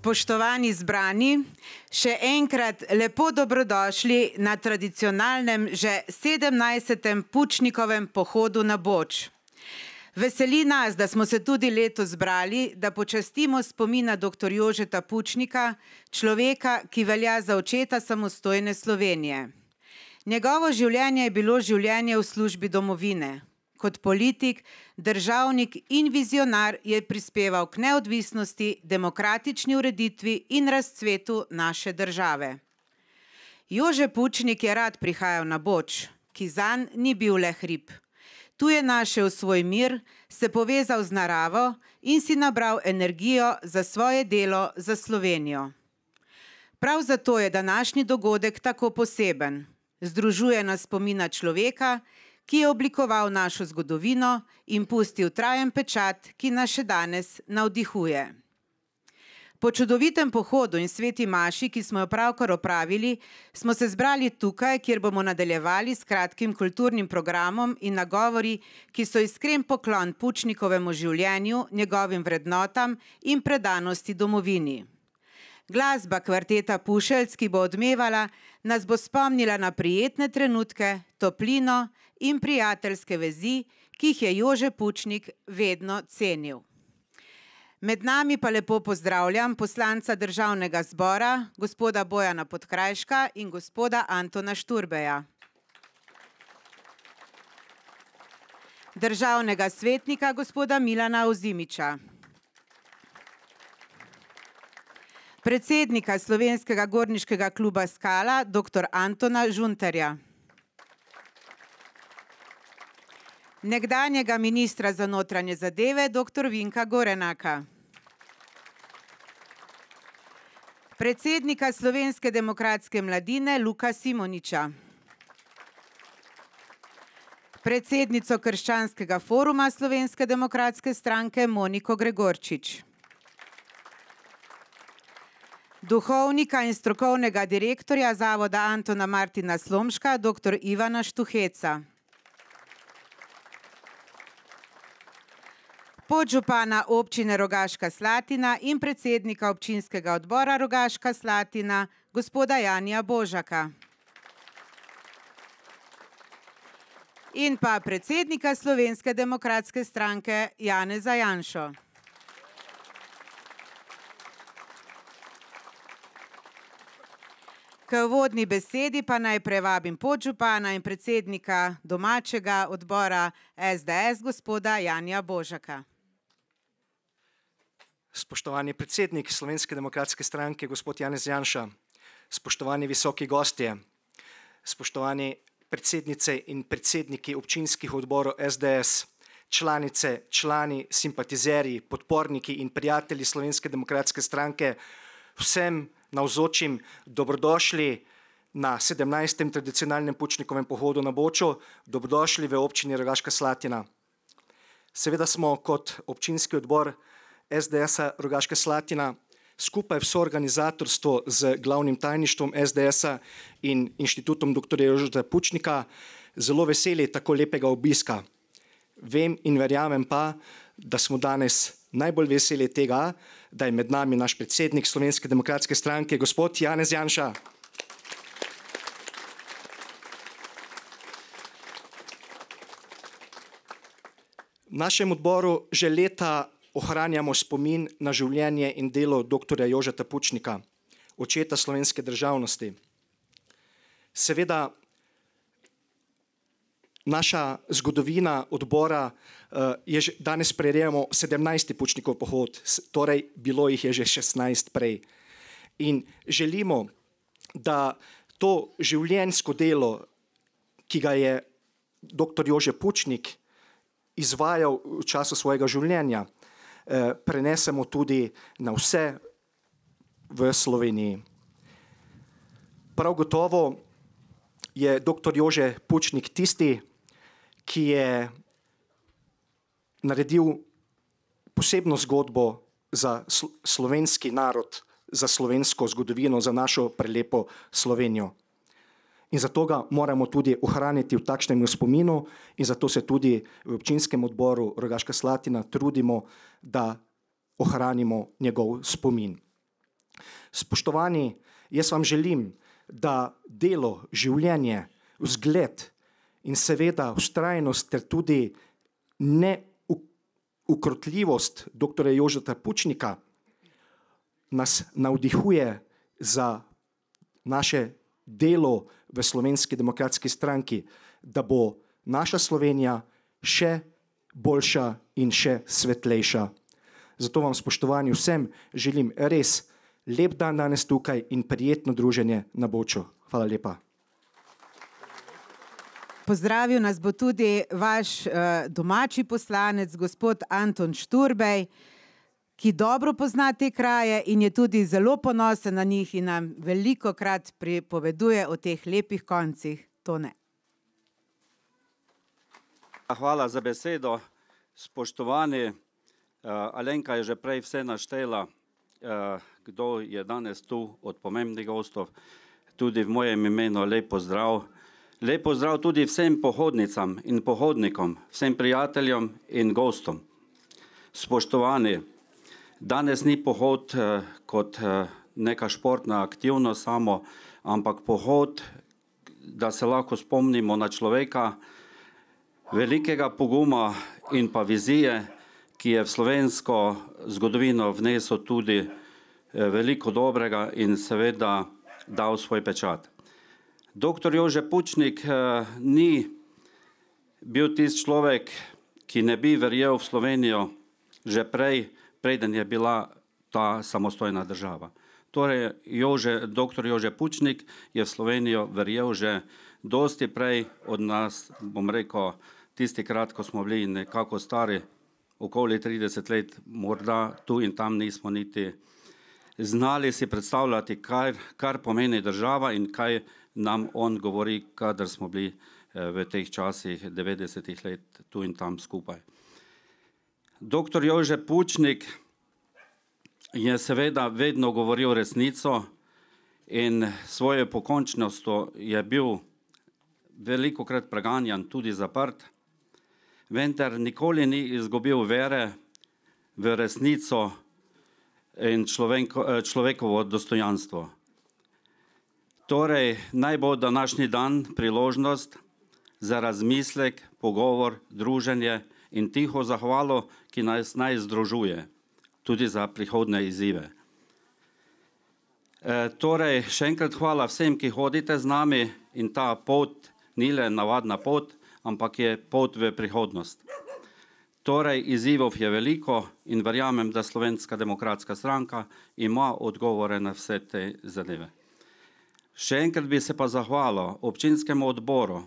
Spoštovani zbrani, še enkrat lepo dobrodošli na tradicionalnem že 17. Pučnikovem pohodu na Boč. Veseli nas, da smo se tudi letos zbrali, da počastimo spomina dr. Jožeta Pučnika, človeka, ki velja za očeta samostojne Slovenije. Njegovo življenje je bilo življenje v službi domovine. Kot politik, državnik in vizionar je prispeval k neodvisnosti, demokratični ureditvi in razcvetu naše države. Jože Pučnik je rad prihajal na Boč, ki zanj ni bil le hrib. Tu je našel svoj mir, se povezal z naravo in si nabral energijo za svoje delo za Slovenijo. Prav zato je današnji dogodek tako poseben. Združuje nas spomina človeka, ki je oblikoval našo zgodovino in pustil trajen pečat, ki nas še danes navdihuje. Po čudovitem pohodu in sveti maši, ki smo jo pravkar opravili, smo se zbrali tukaj, kjer bomo nadaljevali s kratkim kulturnim programom in nagovori, ki so iskren poklon Pučnikovemu življenju, njegovim vrednotam in predanosti domovini. Glasba kvarteta Pušeljc, ki bo odmevala, nas bo spomnila na prijetne trenutke, toplino in prijateljske vezi, ki jih je Jože Pučnik vedno cenil. Med nami pa lepo pozdravljam poslanca Državnega zbora, gospoda Bojana Podkrajška in gospoda Antona Šturbeja. Državnega svetnika, gospoda Milana Ozimiča. Predsednika Slovenskega gorniškega kluba Skala, dr. Antona Žunterja. Nekdanjega ministra za notranje zadeve, dr. Vinka Gorenaka. Predsednika Slovenske demokratske mladine, Luka Simoniča. Predsednico Krščanskega foruma Slovenske demokratske stranke, Moniko Gregorčič. Duhovnika in strokovnega direktorja Zavoda Antona Martina Slomška, dr. Ivana Štuheca. Podžupana občine Rogaška Slatina in predsednika občinskega odbora Rogaška Slatina, gospoda Janija Božaka. In pa predsednika Slovenske demokratske stranke, Janeza Janšo. K uvodni besedi pa najprej vabim podžupana in predsednika domačega odbora SDS, gospoda Janija Božaka. Spoštovani predsednik Slovenske demokratske stranke, gospod Janez Janša, spoštovani visoki gostje, spoštovani predsednice in predsedniki občinskih odborov SDS, članice, člani, simpatizerji, podporniki in prijatelji Slovenske demokratske stranke, vsem navzočim dobrodošli na 17. tradicionalnem Pučnikovem pohodu na Boču, dobrodošli v občini Rogaška Slatina. Seveda smo kot občinski odbor SDS-a Rogaška Slatina skupaj v soorganizatorstvu z glavnim tajništvom SDS-a in inštitutom dr. Jožeta Pučnika zelo veseli tako lepega obiska. Vem in verjamem pa, da smo danes najbolj veseli tega, da je med nami naš predsednik Slovenske demokratske stranke, gospod Janez Janša. V našem odboru že leta ohranjamo spomin na življenje in delo dr. Jožeta Pučnika, očeta slovenske državnosti. Seveda, naša zgodovina odbora je danes prejemamo 17. Pučnikov pohod, torej bilo jih je že 16 prej. In želimo, da to življenjsko delo, ki ga je dr. Jože Pučnik izvajal v času svojega življenja, prenesemo tudi na vse v Sloveniji. Prav gotovo je dr. Jože Pučnik tisti, ki je naredil posebno zgodbo za slovenski narod, za slovensko zgodovino, za našo prelepo Slovenijo. In zato ga moramo tudi ohraniti v takšnem spominu in zato se tudi v občinskem odboru Rogaška Slatina trudimo, da ohranimo njegov spomin. Spoštovani, jaz vam želim, da delo, življenje, vzgled in seveda vztrajnost ter tudi ukrotljivost dr. Jožeta Pučnika nas navdihuje za naše delo v Slovenski demokratski stranki, da bo naša Slovenija še boljša in še svetlejša. Zato vam, spoštovani, vsem želim res lep dan danes tukaj in prijetno druženje na Boču. Hvala lepa. Pozdravil nas bo tudi vaš domači poslanec, gospod Anton Šturbej, ki dobro pozna te kraje in je tudi zelo ponosen na njih in nam velikokrat pripoveduje o teh lepih koncih. Tone. Hvala za besedo. Spoštovani, Alenka je že prej vse naštela, kdo je danes tu od pomembnih gostov. Tudi v mojem imenu lep pozdrav. Lep pozdrav tudi vsem pohodnicam in pohodnikom, vsem prijateljem in gostom. Spoštovani, danes ni pohod kot neka športna aktivnost samo, ampak pohod, da se lahko spomnimo na človeka, velikega poguma in pa vizije, ki je v slovensko zgodovino vnesel tudi veliko dobrega in seveda dal svoj pečat. Dr. Jože Pučnik ni bil tisti človek, ki ne bi verjel v Slovenijo že preden je bila ta samostojna država. Torej, dr. Jože Pučnik je v Slovenijo verjel že dosti prej od nas, bom rekel, tistikrat, ko smo bili nekako stari, okoli 30 let, morda tu in tam nismo niti znali si predstavljati, kar pomeni država in kaj nam on govori, kadar smo bili v teh časih 90 let tu in tam skupaj. Dr. Jože Pučnik je seveda vedno govoril resnico in svojo pokončnostjo je bil velikokrat preganjan, tudi zaprt, vendar nikoli ni izgubil vere v resnico in človekovo dostojanstvo. Torej, naj bo današnji dan priložnost za razmislek, pogovor, druženje in tiho zahvalo, ki nas naj združuje, tudi za prihodne izzive. Torej, še enkrat hvala vsem, ki hodite z nami in ta pot ni le navadna pot, ampak je pot v prihodnost. Torej, izzivov je veliko in verjamem, da Slovenska demokratska stranka ima odgovore na vse te zadeve. Še enkrat bi se pa zahvalil občinskemu odboru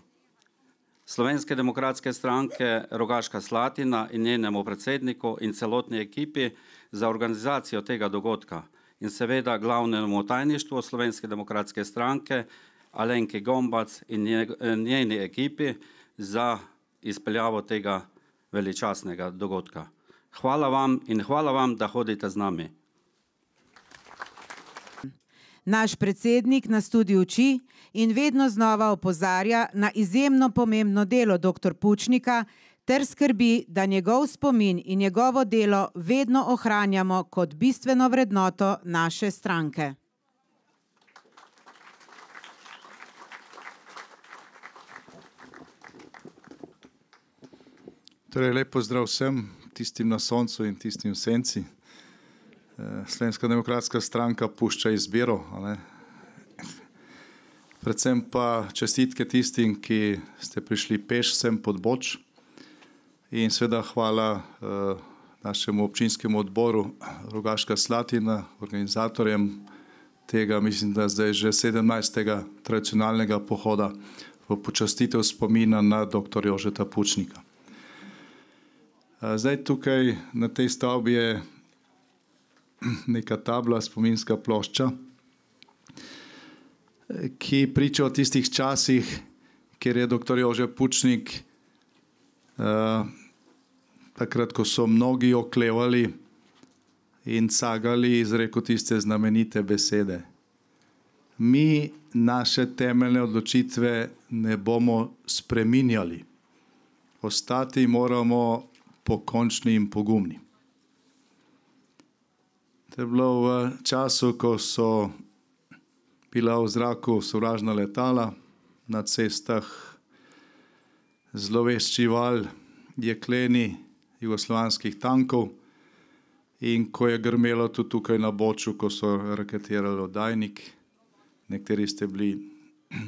Slovenske demokratske stranke Rogaška Slatina in njenemu predsedniku in celotni ekipi za organizacijo tega dogodka in seveda glavnemu tajništvu Slovenske demokratske stranke Alenki Gombac in njeni ekipi za izpeljavo tega veličastnega dogodka. Hvala vam in hvala vam, da hodite z nami. Naš predsednik nas tudi uči in vedno znova opozarja na izjemno pomembno delo dr. Pučnika ter skrbi, da njegov spomin in njegovo delo vedno ohranjamo kot bistveno vrednoto naše stranke. Torej, lep pozdrav vsem, tistim na soncu in tistim v senci. Slovenska demokratska stranka pušča izbiro, predvsem pa čestitke tistim, ki ste prišli peš sem pod Boč in seveda hvala našemu občinskemu odboru Rogaška Slatina, organizatorjem tega, mislim, da zdaj že 17. tradicionalnega pohoda v počastitev spomina na dr. Jožeta Pučnika. Zdaj tukaj na tej stavbi je neka tabla, spominska plošča, ki priča o tistih časih, kjer je dr. Jože Pučnik takrat, ko so mnogi oklevali in cagali, izrekel tiste znamenite besede. Mi naše temeljne odločitve ne bomo spreminjali. Ostati moramo pokončni in pogumni. To je bilo v času, ko so bila v zraku sovražna letala, na cestah zlovešči val jekleni jugoslovanskih tankov in ko je grmelo tudi tukaj na Boču, ko so raketirali oddajnik. Nekateri ste bili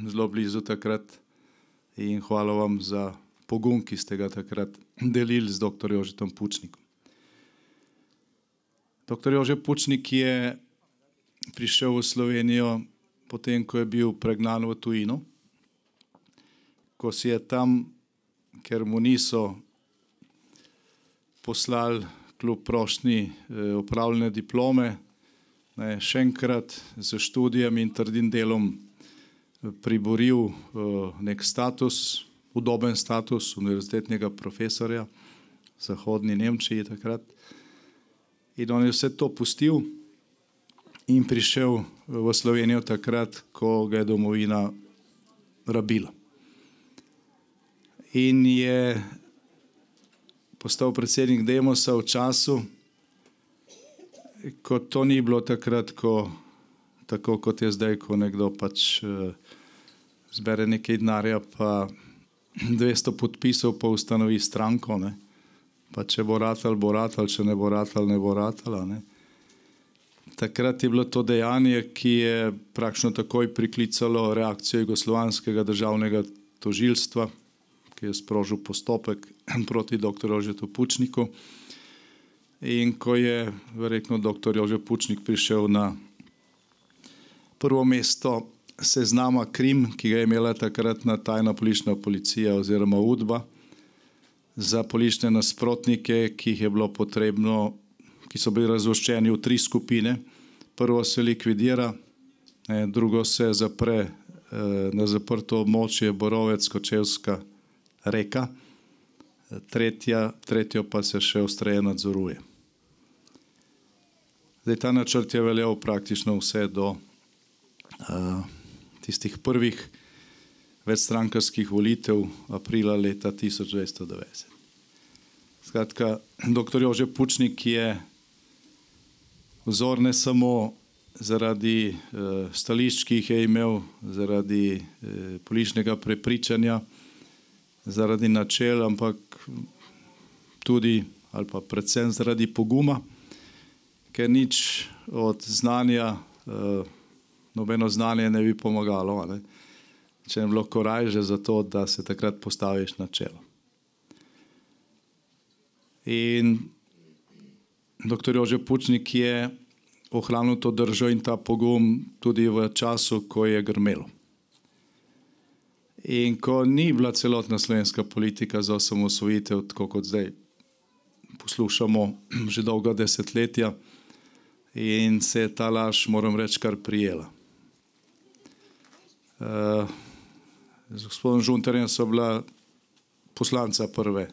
zelo blizu takrat in hvala vam za pogum, ki ste ga takrat delili z dr. Jožetom Pučnikom. Dr. Jože Pučnik je prišel v Slovenijo potem, ko je bil pregnan v tujino, ko si je tam, ker mu niso poslali kljub prošnji opravljene diplome, še enkrat z študijem in trdim delom priboril nek status, udoben status univerzitetnega profesorja v zahodni Nemčiji takrat. In on je vse to pustil in prišel v Slovenijo takrat, ko ga je domovina rabila. In je postal predsednik Demosa v času, ko to ni bilo takrat, tako kot je zdaj, ko nekdo pač zbere nekaj denarja, pa 200 podpisov, pa ustanovi stranko, ne. Pa če bo ratal, če ne bo ratal, ne bo ratala, ne. Takrat je bilo to dejanje, ki je praktično takoj priklicalo reakcijo jugoslovanskega državnega tožilstva, ki je sprožil postopek proti dr. Jožetu Pučniku. In ko je verjetno dr. Jože Pučnik prišel na prvo mesto seznama Krim, ki ga je imela takratna tajna politična policija oziroma UDBA, za politične nasprotnike, ki jih je bilo potrebno, ki so bili razvrščeni v 3 skupine. Prvo se likvidira, drugo se zapre na zaprto območje Borovec, Kočevska reka, tretjo pa se še ostreje nadzoruje. Zdaj, ta načrt je veljal praktično vse do tistih prvih večstrankarskih volitev aprila leta 1990. Skratka, dr. Jože Pučnik je vzor ne samo zaradi stališč, ki jih je imel, zaradi političnega prepričanja, zaradi načel, ampak tudi ali pa predvsem zaradi poguma, ker nič od znanja, nobeno znanje ne bi pomagalo, ne? Če ne bilo korajže za to, da se takrat postaviš na čelo. In dr. Jože Pučnik je ohranil to držo in ta pogum tudi v času, ko je grmelo. In ko ni bila celotna slovenska politika za osamosvojitev, tako kot zdaj poslušamo že dolga desetletja, in se je ta laž, moram reči, kar prijela. Z gospodom Žunterjem so bila poslanca prve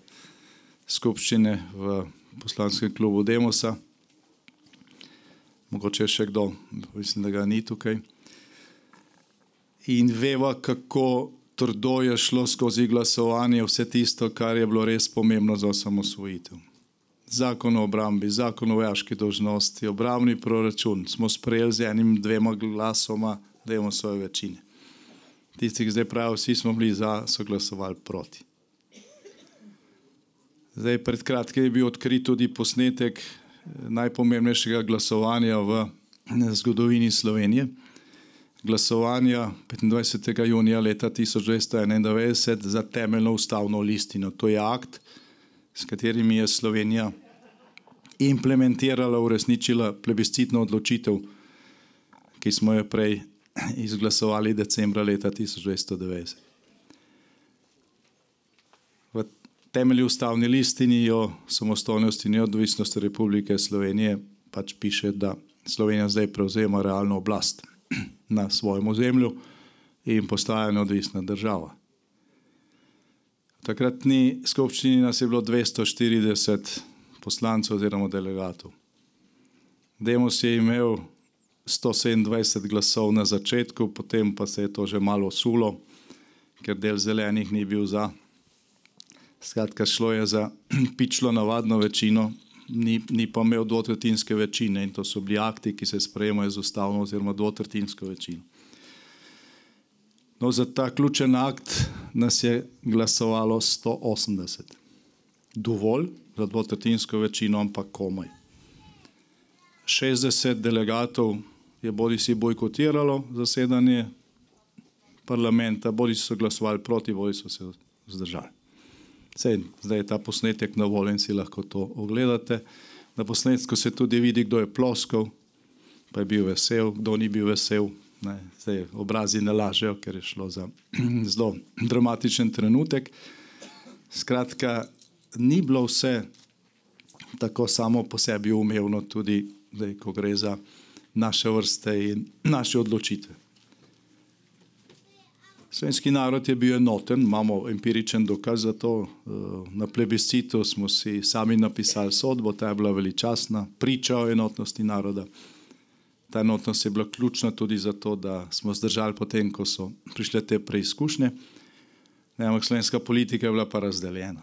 skupščine v poslanskem klubu Demosa. Mogoče še kdo, mislim, da ga ni tukaj. In veva, kako trdo je šlo skozi glasovanje vse tisto, kar je bilo res pomembno za osamosvojitev. Zakon o obrambi, zakon o vojaški dolžnosti, obrambni proračun smo sprejeli z 1-2 glasoma Demosove večine. Tisti, ki zdaj pravijo, vsi smo bili za, so glasovali proti. Zdaj, pred kratkim je bil odkrit tudi posnetek najpomembnejšega glasovanja v zgodovini Slovenije. Glasovanja 25. junija leta 1991 za temeljno ustavno listino. To je akt, s katerim je Slovenija implementirala, uresničila plebiscitno odločitev, ki smo jo prej izglasovali decembra leta 1990. V temelju ustavne listini o samostojnosti in neodvisnosti Republike Slovenije pač piše, da Slovenija zdaj prevzema realno oblast na svojem ozemlju in postaja neodvisna država. V takratni skupščini nas je bilo 240 poslancev oziroma delegatov. Demos je imel 127 glasov na začetku, potem pa se je to že malo sulo, ker del zelenih ni bil za. Skratka, šlo je za pičlo navadno večino, ni pa imel dvotretjinske večine in to so bili akti, ki se sprejemajo z ustavno oziroma dvotretjinsko večino. No, za ta ključen akt nas je glasovalo 180. Dovolj za dvotretjinsko večino, ampak komaj. 60 delegatov je bodisi bojkotiralo zasedanje parlamenta, bodisi so glasovali proti, bodisi so se vzdržali. Zdaj je ta posnetek na voljo in si lahko to ogledate. Na posnetku se tudi vidi, kdo je ploskal, pa je bil vesel, kdo ni bil vesel. Zdaj obrazi ne lažejo, ker je šlo za zelo dramatičen trenutek. Skratka, ni bilo vse tako samo po sebi umevno, tudi zdaj, ko gre za naše vrste in naše odločitve. Slovenski narod je bil enoten, imamo empiričen dokaz za to. Na plebiscitu smo si sami napisali sodbo, ta je bila veličastna, priča o enotnosti naroda. Ta enotnost je bila ključna tudi zato, da smo zdržali potem, ko so prišle te preizkušnje. Ampak slovenska politika je bila pa razdeljena.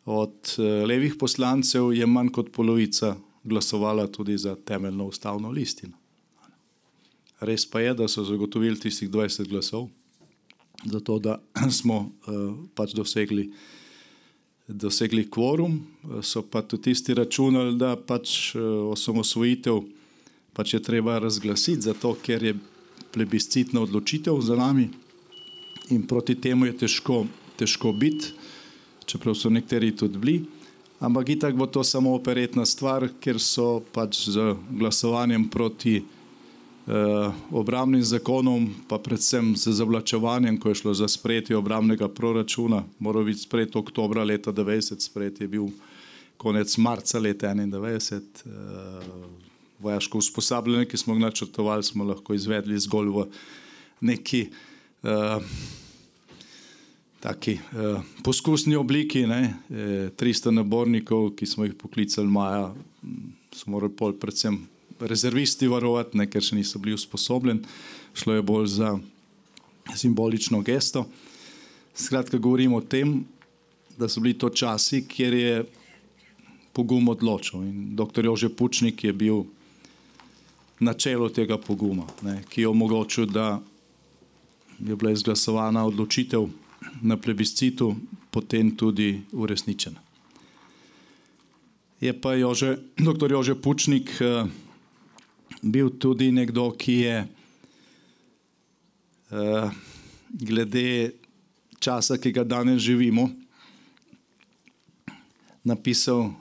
Od levih poslancev je manj kot polovica glasovala tudi za temeljno ustavno listino. Res pa je, da so zagotovili tistih 20 glasov, zato da smo pač dosegli kvorum, so pa tudi tisti računali, da pač osamosvojitev pač je treba razglasiti, zato ker je plebiscitna odločitev za nami in proti temu je težko biti, čeprav so nekateri tudi bili, ampak itak bo to samo operetna stvar, ker so pač z glasovanjem proti obrambnim zakonom, pa predvsem z zavlačevanjem, ko je šlo za sprejetje obrambnega proračuna, moral biti sprejet oktobra leta 90, sprejet je bil konec marca leta 91. Vojaško usposabljanje, ki smo ga načrtovali, smo lahko izvedli zgolj v neki taki poskusni obliki. 300 nabornikov, ki smo jih poklicali maja, so morali pol predvsem rezervisti varovati, ker še niso bili usposobljeni. Šlo je bolj za simbolično gesto. Skratka, govorimo o tem, da so bili to časi, kjer je pogum odločil. In dr. Jože Pučnik je bil na čelu tega poguma, ki je omogočil, da je bila izglasovana odločitev na plebiscitu potem tudi uresničena. Je pa dr. Jože Pučnik bil tudi nekdo, ki je glede časa, ki ga danes živimo, napisal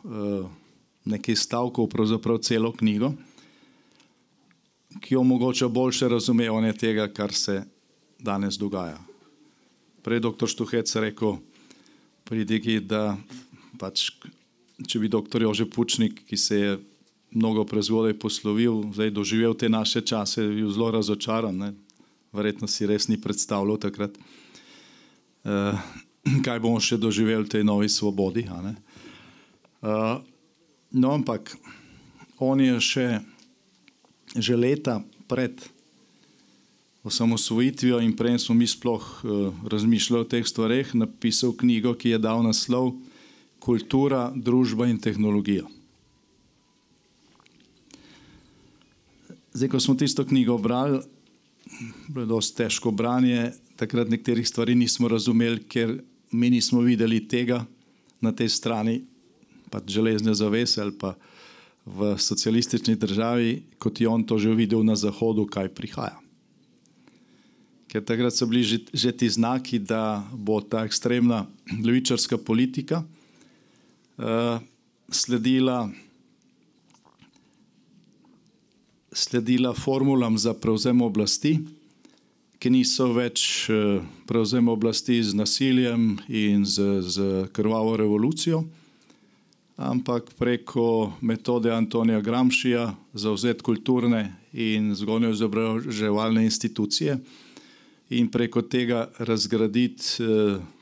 nekaj stavkov, pravzaprav celo knjigo, ki omogoča boljše razumevanje tega, kar se danes dogaja. Prej dr. Štuhec rekel pridigi, da pač, če bi dr. Jože Pučnik, ki se je mnogo prezgodaj poslovil, zdaj doživel te naše čase, je bil zelo razočaran. Verjetno si res ni predstavljal takrat, kaj bomo še doživeli v tej novi svobodi. No, ampak on je že leta pred osamosvojitvijo in prej smo mi sploh razmišljali o teh stvareh, napisal knjigo, ki je dal naslov Kultura, družba in tehnologija. Zdaj, ko smo tisto knjigo brali, bilo je dosti težko branje, takrat nekaterih stvari nismo razumeli, ker mi nismo videli tega na tej strani, pač železne zavese ali pa v socialistični državi, kot je on to že videl na Zahodu, kaj prihaja. Ker takrat so bili že ti znaki, da bo ta ekstremna levičarska politika sledila formulam za prevzem oblasti, ki niso več prevzem oblasti z nasiljem in z krvavo revolucijo, ampak preko metode Antonija Gramscija zavzeti kulturne in vzgojno-izobraževalne institucije in preko tega razgraditi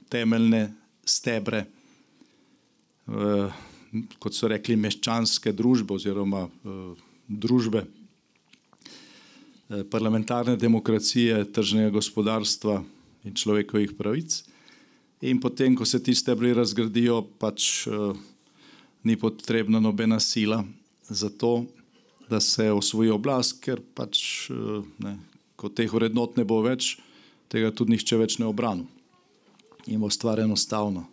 temeljne stebre, kot so rekli, meščanske družbe oziroma družbe parlamentarne demokracije, tržnega gospodarstva in človekovih pravic. In potem, ko se ti stebri razgradijo, pač ni potrebna nobena sila za to, da se osvoji oblast, ker pač ko teh vrednot ne bo več, tega tudi nihče več ne obrani. In bo stvar enostavno.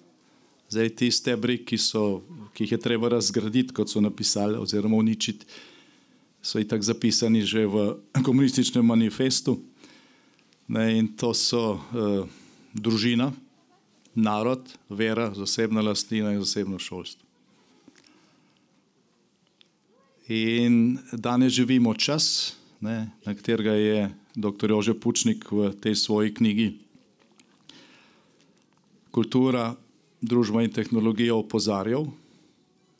Zdaj ti stebri, ki jih je treba razgraditi, kot so napisali, oziroma uničiti, so itak zapisani že v komunističnem manifestu. In to so družina, narod, vera, zasebna lastnina in zasebno šolstvo. In danes živimo čas, na katerega je dr. Jože Pučnik v tej svoji knjigi Kultura, družba in tehnologija opozarjal.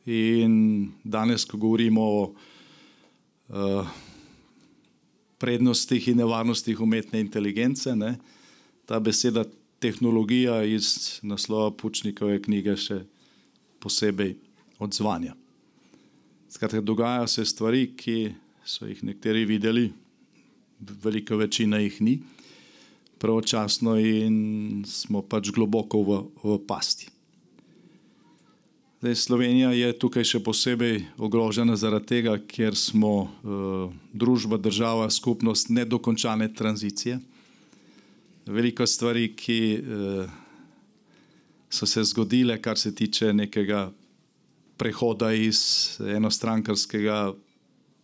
In danes, ko govorimo o prednostih in nevarnostih umetne inteligence, ta beseda tehnologija iz naslova Pučnikove knjige še posebej odzvanja. Skratka, dogajajo se stvari, ki so jih nekateri videli, velika večina jih ni, pravočasno in smo pač globoko v pasti. Zdaj, Slovenija je tukaj še posebej ogrožena zaradi tega, ker smo družba, država, skupnost nedokončane tranzicije. Veliko stvari, ki so se zgodile, kar se tiče nekega prehoda iz enostrankarskega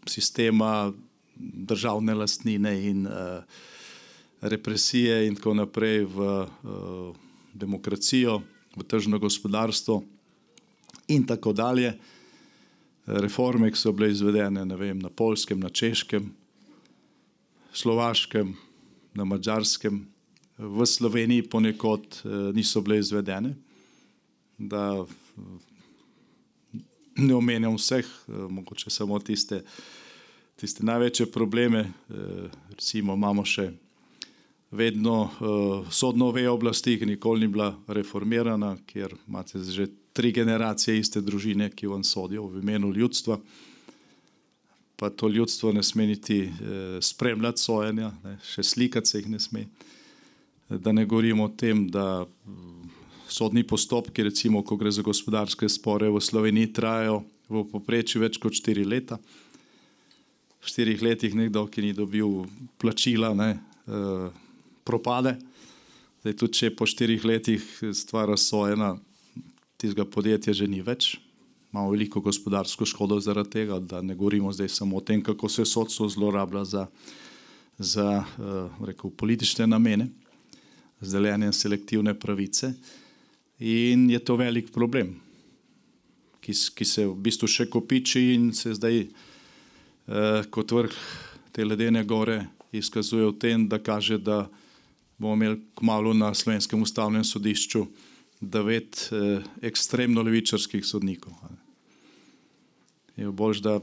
sistema državne lastnine in represije in tako naprej v demokracijo, v tržno gospodarstvo in tako dalje. Reforme, ki so bile izvedene, ne vem, na Poljskem, na Češkem, Slovaškem, na Madžarskem, v Sloveniji ponekod niso bile izvedene. Da ne omenjam vseh, mogoče samo tiste največje probleme. Recimo imamo še vedno sodno vejo oblasti, ki nikoli ni bila reformirana, kjer imate že 3 generacije iste družine, ki vam sodijo v imenu ljudstva. Pa to ljudstvo ne sme niti spremljati sojenja, še slikati se jih ne sme. Da ne govorimo o tem, da sodni postopki, recimo, ko gre za gospodarske spore v Sloveniji, trajajo v povprečju več kot 4 leta. V 4 letih nekdo, ki ni dobil plačila, propade. Zdaj, tudi če je po 4 letih stvar razsojena, tistega podjetja že ni več. Imamo veliko gospodarsko škodo zaradi tega, da ne govorimo zdaj samo o tem, kako se sodstvo zlorablja za politične namene, z deljenjem selektivne pravice. In je to velik problem, ki se v bistvu še kopiči in se zdaj kot vrh te ledene gore izkazuje v tem, da kaže, da bomo imeli kmalu na Slovenskem ustavnem sodišču 9 ekstremno levičarskih sodnikov. Je bolj, da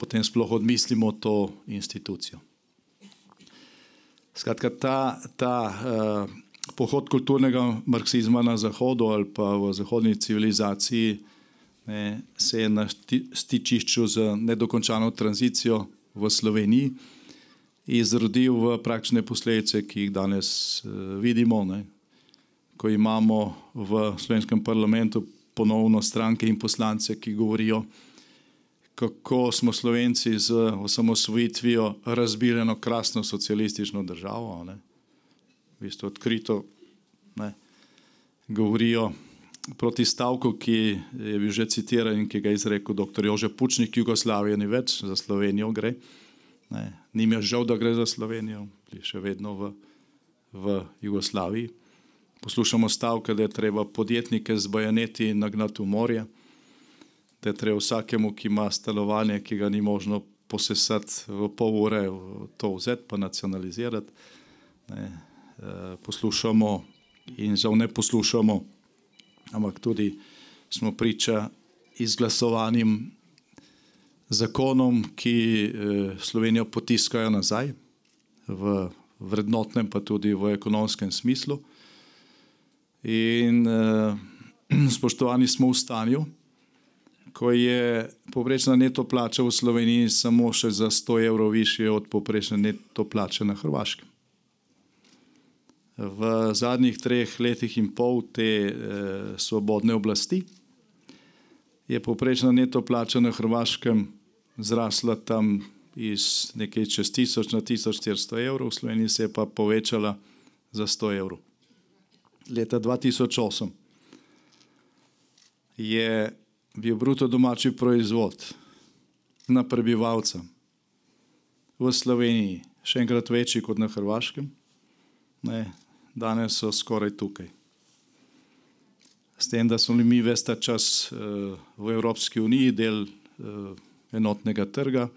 potem sploh odmislimo to institucijo. Skratka, ta pohod kulturnega marksizma na Zahodu ali pa v zahodni civilizaciji se je na stičišču z nedokončano tranzicijo v Sloveniji izrodil v praktične posledice, ki jih danes vidimo, ko imamo v slovenskem parlamentu ponovno stranke in poslance, ki govorijo, kako smo Slovenci z osamosvojitvijo razbili eno krasno socialistično državo. V bistvu odkrito govorijo proti stavku, ki je bil že citiran in ki ga je izrekel dr. Jože Pučnik, Jugoslavije ni več, za Slovenijo gre. Njim je žal, da gre za Slovenijo, še vedno v Jugoslaviji. Poslušamo stavke, da je treba podjetnike z bajoneti nagnati v morje, da je treba vsakemu, ki ima stanovanje, ki ga ni možno posesati v pol ure, to vzeti pa nacionalizirati. Poslušamo in žal ne poslušamo, ampak tudi smo priča izglasovanim zakonom, ki Slovenijo potiskajo nazaj v vrednotnem pa tudi v ekonomskem smislu. In spoštovani, smo v stanju, ko je povprečna neto plača v Sloveniji samo še za 100 evrov višje od povprečne neto plače na Hrvaškem. V zadnjih 3 letih in pol te svobodne oblasti je povprečna neto plača na Hrvaškem zrasla tam iz nekaj čez 1000 na 1400 evrov, v Sloveniji se je pa povečala za 100 evrov. Leta 2008 je bil bruto domači proizvod na prebivalca v Sloveniji še enkrat večji kot na Hrvaškem. Danes so skoraj tukaj. S tem, da smo mi ves ta čas v Evropski uniji del enotnega trga,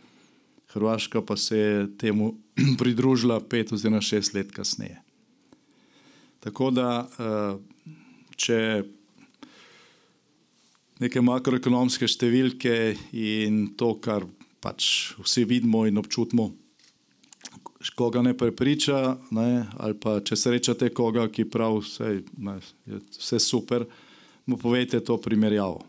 Hrvaška pa se je temu pridružila 5 oziroma 6 let kasneje. Tako da, če neke makroekonomske številke in to, kar pač vsi vidimo in občutimo, koga ne prepriča, ali pa če srečate koga, ki pravi, je vse super, mu povejte to primerjavo.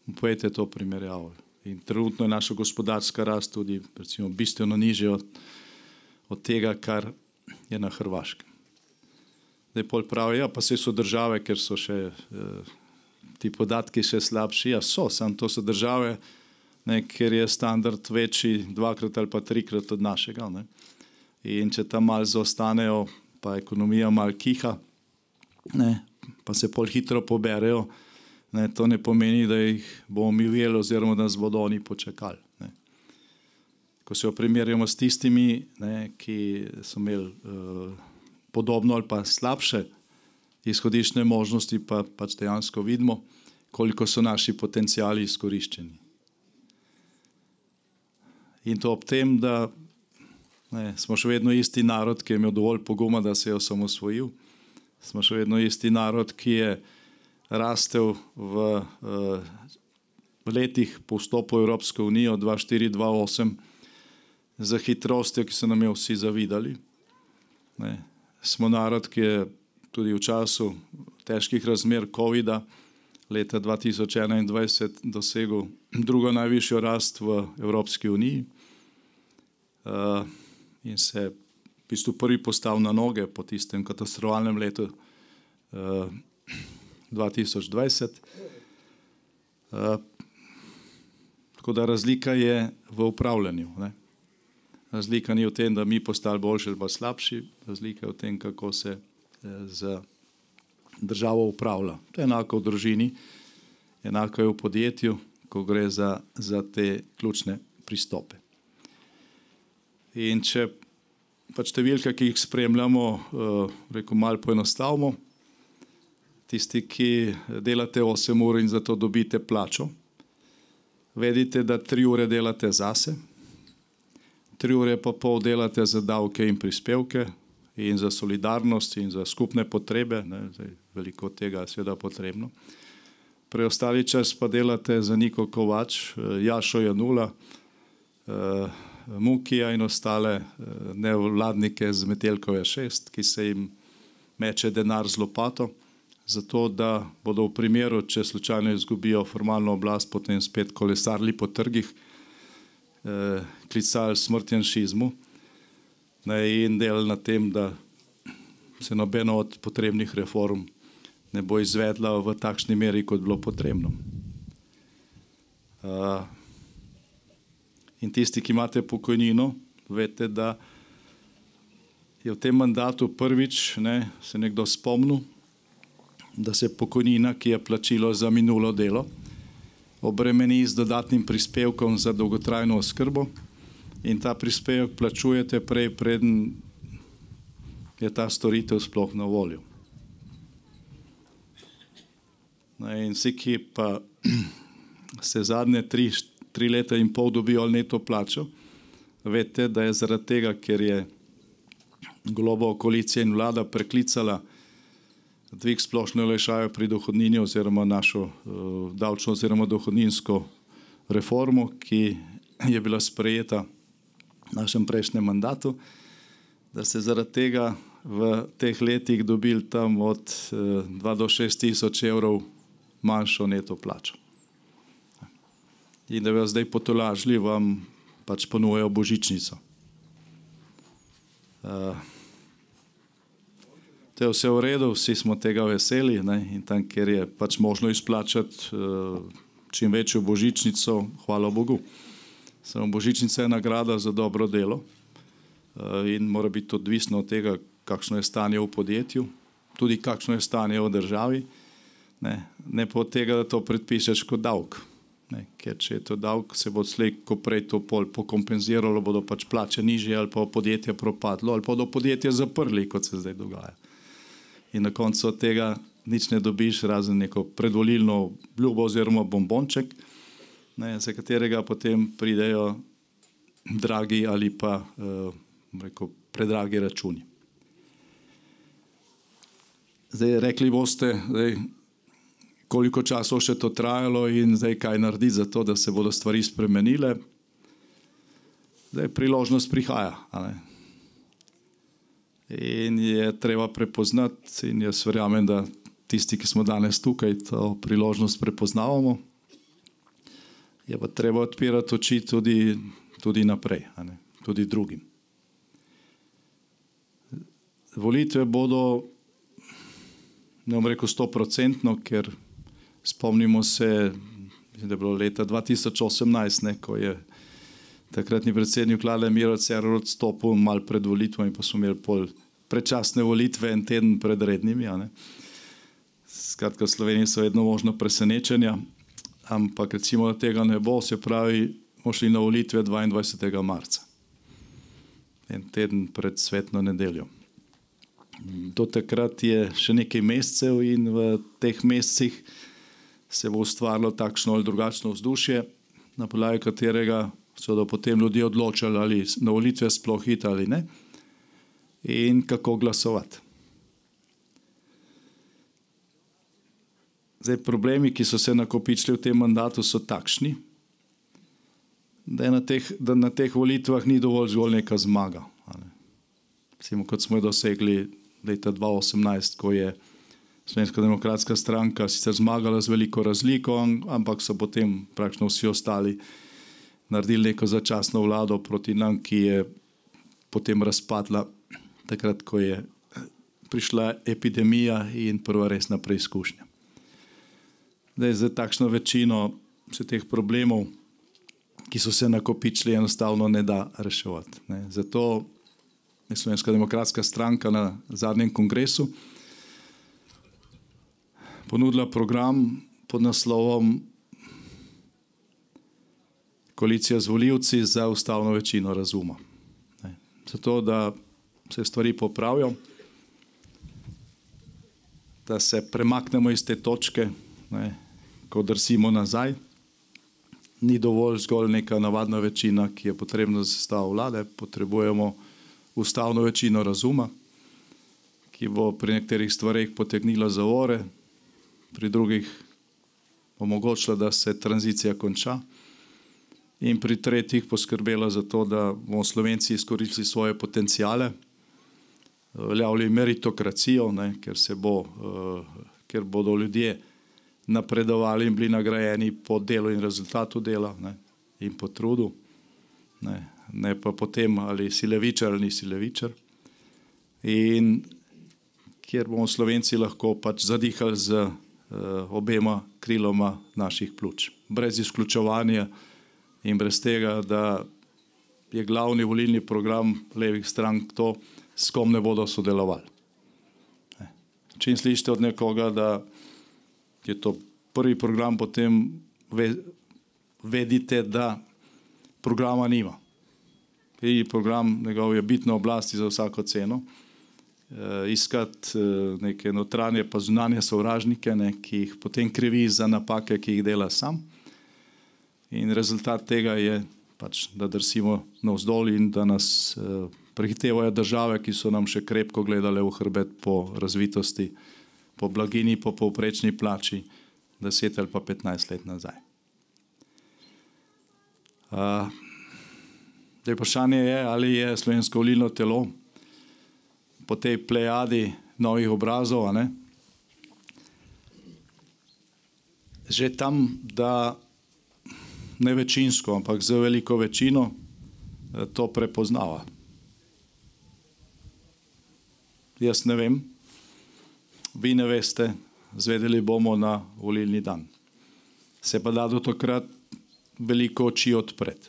Mu povejte to primerjavo. In trenutno je naša gospodarska rast tudi recimo bistveno nižja od tega, kar je na Hrvaškem. Zdaj pol pravi, ja, pa se so države, ker so še ti podatki še slabši, ja samo to so države, ker je standard večji 2-krat ali pa 3-krat od našega. In če tam malo zaostanejo, pa ekonomija malo kiha, pa se pol hitro poberejo, to ne pomeni, da jih bomo mi ujeli oziroma da nas bodo oni počakali. Ko se jo primerjamo s tistimi, ki so imeli podobno ali pa slabše izhodiščne možnosti, pa pač dejansko vidimo, koliko so naši potenciali izkoriščeni. In to ob tem, da smo še vedno isti narod, ki je imel dovolj poguma, da se je osamosvojil. Smo še vedno isti narod, ki je rastel v letih po vstopu v Evropsko unijo 2004-2008 za hitrostjo, ki so nam jo vsi zavidali. Smo narod, ki je tudi v času težkih razmer COVID-a leta 2021 dosegel drugo najvišjo rast v Evropski uniji in se v bistvu prvi postavil na noge po tistem katastrofalnem letu 2020. Tako da razlika je v upravljanju. Razlika ni v tem, da mi postali boljši ali pa slabši, razlika je v tem, kako se z državo upravlja. To je enako v družini, enako je v podjetju, ko gre za te ključne pristope. In če pač številke, ki jih spremljamo, malo poenostavimo, tisti, ki delate 8 ur in za to dobite plačo, vedite, da 3 ure delate zase, 3 ure pa pol delate za davke in prispevke in za solidarnost in za skupne potrebe, veliko tega je seveda potrebno. Preostali čas pa delate za Niko Kovač, Jašo Janula, Mukija in ostale nevladnike z Metelkove 6, ki se jim meče denar z lopato, zato da bodo v primeru, če slučajno izgubijo formalno oblast, potem spet kolesarili po trgih, klicali smrtjanšizmu in delali na tem, da se nobeno od potrebnih reform ne bo izvedla v takšni meri, kot bilo potrebno. In tisti, ki imate pokojnino, veste, da je v tem mandatu prvič se nekdo spomnil, da se pokojnina, ki je plačilo za minulo delo, obremeni z dodatnim prispevkom za dolgotrajno oskrbo in ta prispevek plačujete prej, preden je ta storitev sploh na voljo. In vsi, ki pa se zadnje 3 leta in pol dobijo neto plačo, veste, da je zaradi tega, ker je Golobova koalicija in vlada preklicala dvig splošne olajšave pri dohodnini oziroma našo davčno oziroma dohodninsko reformo, ki je bila sprejeta v našem prejšnjem mandatu, da se zaradi tega v teh letih dobili tam od 2 do 6 tisoč evrov manjšo neto plačo. In da bi vas zdaj potolažili, vam pač ponujajo božičnico. To To je vse v redu, vsi smo tega veseli, ne? In tam, kjer je pač možno izplačati čim večjo božičnico, hvala Bogu. Samo božičnica je nagrada za dobro delo in mora biti odvisno od tega, kakšno je stanje v podjetju, tudi kakšno je stanje v državi, ne pa od tega, da to predpišeš kot davek. Ker če je to davek, se bo slej, ko prej to pol pokompenziralo, bodo pač plače nižje ali pa podjetje propadlo ali pa bodo podjetje zaprli, kot se zdaj dogaja. In na koncu od tega nič ne dobiš, razen neko predvolilno obljubo oziroma bombonček, za katerega potem pridejo dragi ali pa predragi računi. Zdaj rekli boste, koliko časov še to trajalo in zdaj kaj narediti za to, da se bodo stvari spremenile. Zdaj priložnost prihaja. In je treba prepoznati in jaz verjamem, da tisti, ki smo danes tukaj, to priložnost prepoznavamo. Je pa treba odpirati oči tudi naprej, tudi drugim. Volitve bodo, ne bom rekel 100%, ker spomnimo se, da je bilo leta 2018, ko je takratni predsednik vlade Miro Cerar odstopil malo pred volitvami, pa smo imeli pol predčasne volitve en teden pred rednimi. Skratka, v Sloveniji so vedno možno presenečenja, ampak recimo, da tega ne bo, se pravi, bomo šli na volitve 22. marca. En teden pred svetno nedeljo. Do takrat je še nekaj mesecev in v teh mesecih se bo ustvarilo takšno ali drugačno vzdušje, na podlagi katerega so da potem ljudje odločali, ali na volitve sploh iti ali ne, in kako glasovati. Zdaj, problemi, ki so se nakopičili v tem mandatu, so takšni, da na teh volitvah ni dovolj zgolj neka zmaga. Recimo, kot smo jo dosegli leta 2018, ko je Slovenska demokratska stranka sicer zmagala z veliko razliko, ampak so potem praktično vsi ostali naredili neko začasno vlado proti nam, ki je potem razpadla takrat, ko je prišla epidemija in prva resna preizkušnja. Za takšno večino se teh problemov, ki so se nakopičili, enostavno ne da reševati. Zato je Slovenska demokratska stranka na zadnjem kongresu ponudila program pod naslovom Koalicija z volivci za ustavno večino razuma. Zato, da se stvari popravijo, da se premaknemo iz te točke, ko drsimo nazaj. Ni dovolj zgolj neka navadna večina, ki je potrebna za sestavo vlade, potrebujemo ustavno večino razuma, ki bo pri nekaterih stvareh potegnila zavore, pri drugih omogočila, da se tranzicija konča in pri tretjih poskrbela za to, da bomo Slovenci izkoristili svoje potencijale, uveljavili meritokracijo, ker bodo ljudje napredovali in bili nagrajeni po delu in rezultatu dela in po trudu, ne pa potem, ali si levičar ali nisi levičar. In kjer bomo Slovenci lahko pač zadihali z obema kriloma naših pljuč. Brez izključevanja in brez tega, da je glavni volilni program levih strank to, s kom ne bodo sodelovali. Če slišite od nekoga, da je to prvi program, potem vedite, da programa nima. Prvi program njegov je biti na oblasti za vsako ceno, iskati neke notranje pa zunanje sovražnike, ki jih potem krivi za napake, ki jih dela sam. In rezultat tega je pač, da drsimo navzdol in da nas prehitevajo države, ki so nam še krepko gledale v hrbet po razvitosti, po blagini, po povprečni plači 10 ali pa 15 let nazaj. Vprašanje je, ali je slovensko volilno telo po tej plejadi novih obrazov, že tam, da ne večinsko, ampak z veliko večino to prepoznava. Jaz ne vem, vi ne veste, zvedeli bomo na volilni dan. Se pa da do takrat veliko oči odpreti.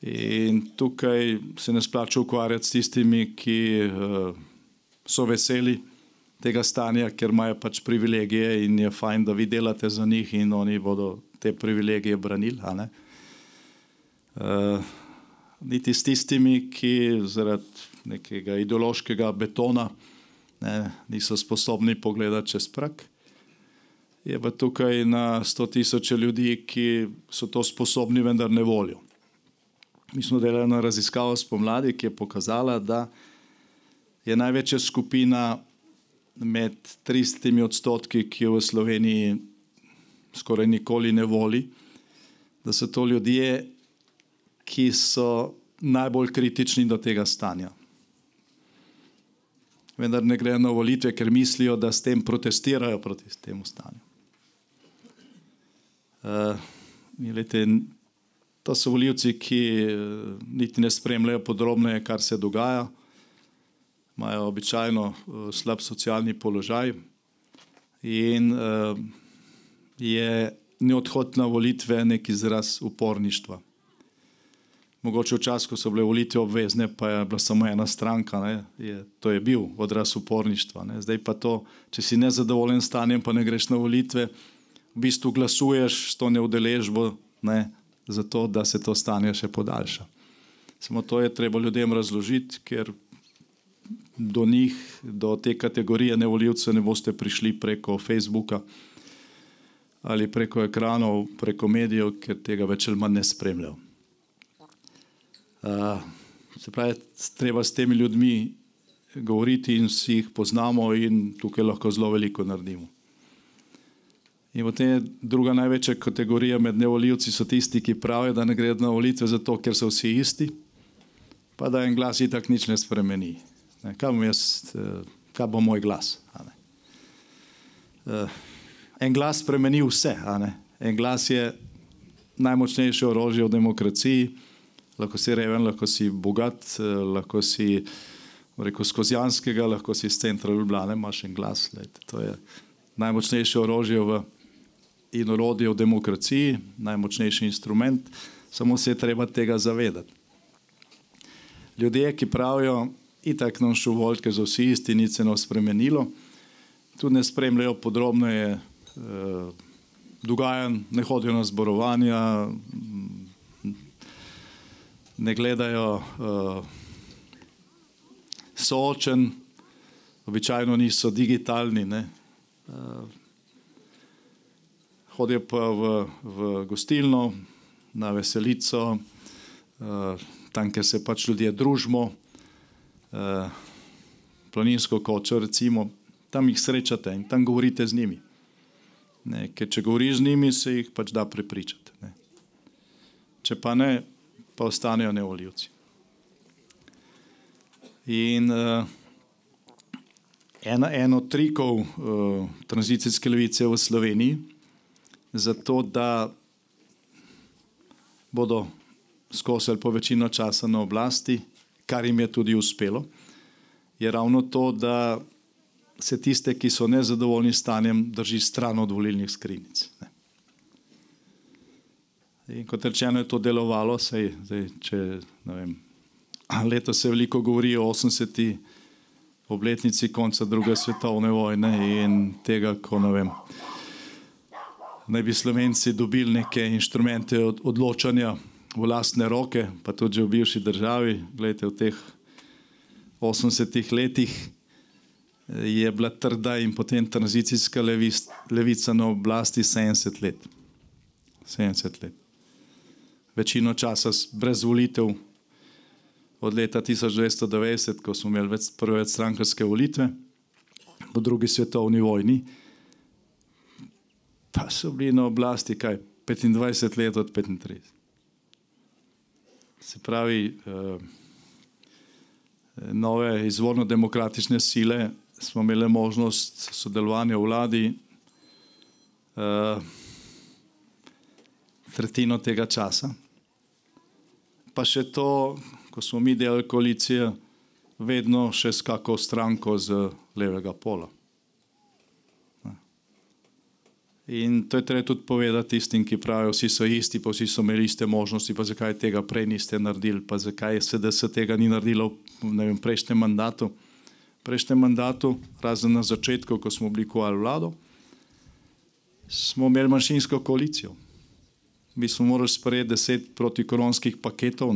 In tukaj se ne splača ukvarjati s tistimi, ki so veseli tega stanja, ker imajo pač privilegije in je fajn, da vi delate za njih in oni bodo te privilegije branili, a ne? Niti s tistimi, ki zaradi nekega ideološkega betona niso sposobni pogledati čez prak. Je pa tukaj na 100.000 ljudi, ki so to sposobni, vendar ne volijo. Mi smo delali na raziskavo spomladi, ki je pokazala, da je največja skupina med 30%, ki jo v Sloveniji skoraj nikoli ne voli, da so to ljudje, ki so najbolj kritični do tega stanja. Vendar ne grejo na volitve, ker mislijo, da s tem protestirajo proti temu stanju. To so volivci, ki niti ne spremljajo podrobneje, kar se dogaja, imajo običajno slab socialni položaj in je neodhod na volitve nek izraz uporništva. Mogoče v času, ko so bile volitve obvezne, pa je bila samo ena stranka, to je bil odraz uporništva. Zdaj pa to, če si nezadovoljen s stanjem, pa ne greš na volitve, v bistvu glasuješ s to neudeležbo, zato, da se to stanje še podaljša. Samo to je treba ljudem razložiti, ker do njih, do te kategorije nevoljivcev ne boste prišli preko Facebooka ali preko ekranov, preko medijev, ker tega več ali manj ne spremljajo. Se pravi, treba s temi ljudmi govoriti in si jih poznamo in tukaj lahko zelo veliko naredimo. In potem druga največja kategorija med nevoljivci so tisti, ki pravijo, da ne gredo na volitve zato, ker so vsi isti, pa da en glas itak nič ne spremeni. Kaj bo moj glas? En glas spremeni vse. En glas je najmočnejše orožje v demokraciji. Lahko si reven, lahko si bogat, lahko si Skozjanskega, lahko si iz centra Ljubljane, imaš en glas. To je najmočnejše orožje in orodje v demokraciji, najmočnejši instrument, samo se je treba tega zavedati. Ljudje, ki pravijo, itak nam šel voliti, ker so vsi isti, nič se ne spremenilo, tudi ne spremljajo podrobneje dogajanj, ne hodijo na zborovanja, ne gledajo soočen, običajno niso digitalni, hodijo pa v gostilno, na veselico, tam, kjer se pač ljudje družimo, planinsko kočo recimo, tam jih srečate in tam govorite z njimi. Ker če govoriš z njimi, se jih pač da prepričati. Če pa ne, pa ostanejo nevoljivci. In en od trikov tranzicijske levice v Sloveniji, zato da bodo skosili po večino časa na oblasti, kar jim je tudi uspelo, je ravno to, da se tiste, ki so nezadovoljni stanjem, drži stran od volilnih skrinjic. In kot rečeno je to delovalo, letos se veliko govori o 80. obletnici konca druge svetovne vojne in tega, ko naj bi Slovenci dobili neke inštrumente odločanja v lastne roke, pa tudi že v bivši državi. Glejte, v teh 80 letih je bila trda in potem tranzicijska levica na oblasti 70 let. 70 let. Večino časa brez volitev od leta 1990, ko smo imeli prve strankarske volitve, po drugi svetovni vojni, pa so bili na oblasti 25 let od 35. Se pravi, nove izvorno-demokratične sile smo imeli možnost sodelovanja v vladi tretjino tega časa. Pa še to, ko smo mi delali koalicijo, vedno še s kako stranko z levega pola. In to je treba tudi povedati tistim, ki pravijo, vsi so isti, pa vsi so imeli iste možnosti, pa zakaj tega prej niste naredili, pa zakaj SDS tega ni naredilo v prejšnjem mandatu. V prejšnjem mandatu, razen na začetku, ko smo oblikovali vlado, smo imeli manjšinsko koalicijo. Mi smo morali sprejeti 10 protikoronskih paketov,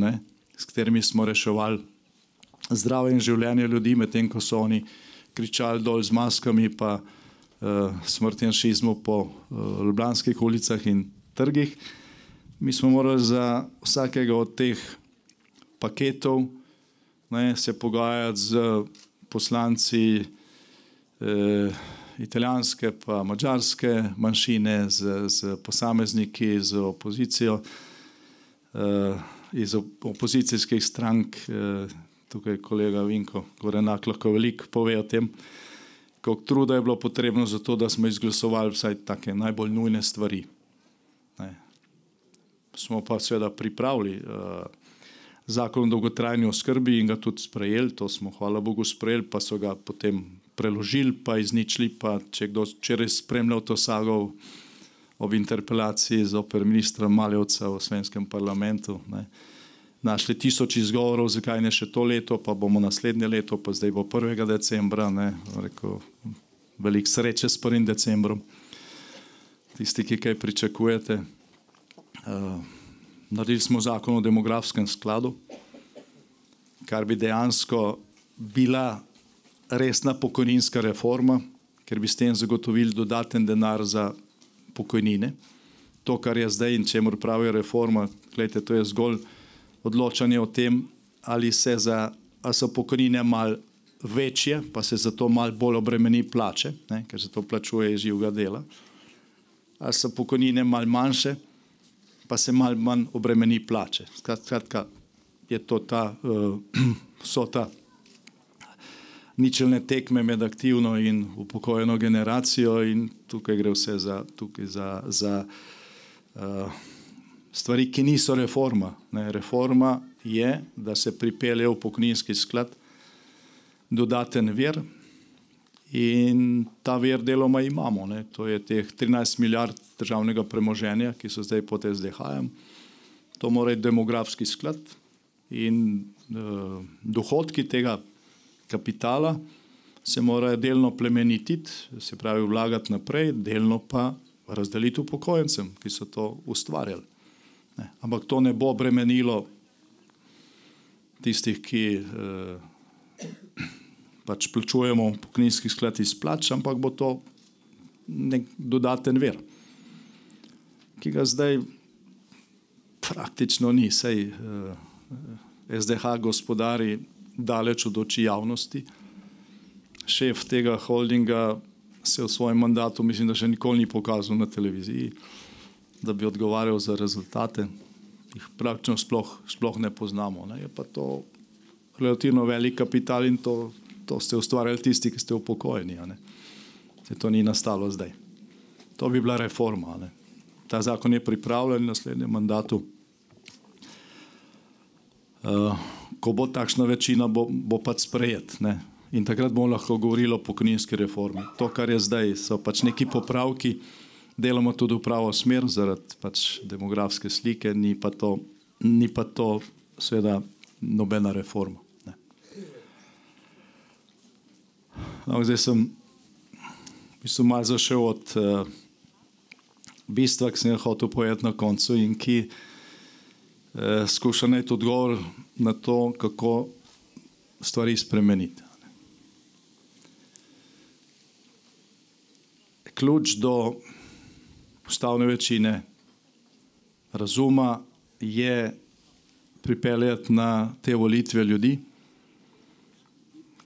s katerimi smo reševali zdravje in življenje ljudi, medtem ko so oni kričali dol z maskami pa smrt janšizmu po ljubljanskih ulicah in trgih. Mi smo morali za vsakega od teh paketov se pogajati z poslanci italijanske pa mađarske manjšine, z posamezniki, z opozicijo, iz opozicijskih strank. Tukaj kolega Vinko Gorenak lahko veliko pove o tem, koliko truda je bilo potrebno za to, da smo izglasovali vsaj take najbolj nujne stvari. Smo pa seveda pripravili zakon o dolgotrajni oskrbi in ga tudi sprejeli, to smo hvala Bogu sprejeli, pa so ga potem preložili, pa izničili, pa če kdo včeraj spremljal to sago ob interpelaciji zoper ministra Maljevca v slovenskem parlamentu, našli 1000 izgovorov, zakaj ne še to leto, pa bomo naslednje leto, pa zdaj bo 1. decembra, rekel, veliko sreče s 1. decembrom. Tisti, ki kaj pričakujete. Naredili smo zakon o demografskem skladu, kar bi dejansko bila resna pokojninska reforma, ker bi s tem zagotovili dodaten denar za pokojnine. To, kar je zdaj in čemur pravijo reforma, gledajte, to je zgolj odločanje o tem, ali so pokojnine malo večje, pa se zato malo bolj obremeni plače, ker se to plačuje iz živega dela, ali so pokojnine malo manjše, pa se malo manj obremeni plače. Skratka, je to so ta ničelne tekme med aktivno in upokojeno generacijo in tukaj gre vse za stvari, ki niso reforma. Reforma je, da se pripelje v pokojninski sklad dodaten vir in ta vir deloma imamo. To je teh 13 milijard državnega premoženja, ki so zdaj pod SDH-jem. To mora biti demografski sklad in dohodki tega kapitala se morajo delno plemenititi, se pravi vlagati naprej, delno pa razdeliti upokojencem, ki so to ustvarjali. Ampak to ne bo bremenilo tistih, ki pač plačujemo pokojninski sklad iz plač, ampak bo to nek dodaten vir, ki ga zdaj praktično ni. Sej SDH gospodari daleč od oči javnosti. Šef tega holdinga se v svojem mandatu, mislim, da še nikoli ni pokazal na televiziji, da bi odgovarjal za rezultate. Jih praktično sploh ne poznamo. Je pa to relativno velik kapital in to ste ustvarjali tisti, ki ste upokojeni. To ni nastalo zdaj. To bi bila reforma. Ta zakon je pripravljen v naslednjem mandatu. Ko bo takšna večina, bo pač sprejet. In takrat bomo lahko govorili o pokojninski reformi. To, kar je zdaj, so pač neki popravki, delamo tudi v pravo smer zaradi pač demografske slike, ni pa to seveda nobena reforma. Zdaj sem malo zašel od bistva, ki sem ga hotel povedati na koncu in ki skuša najti odgovor na to, kako stvari spremeniti. Ključ do ustavne večine razuma je pripeljati na te volitve ljudi,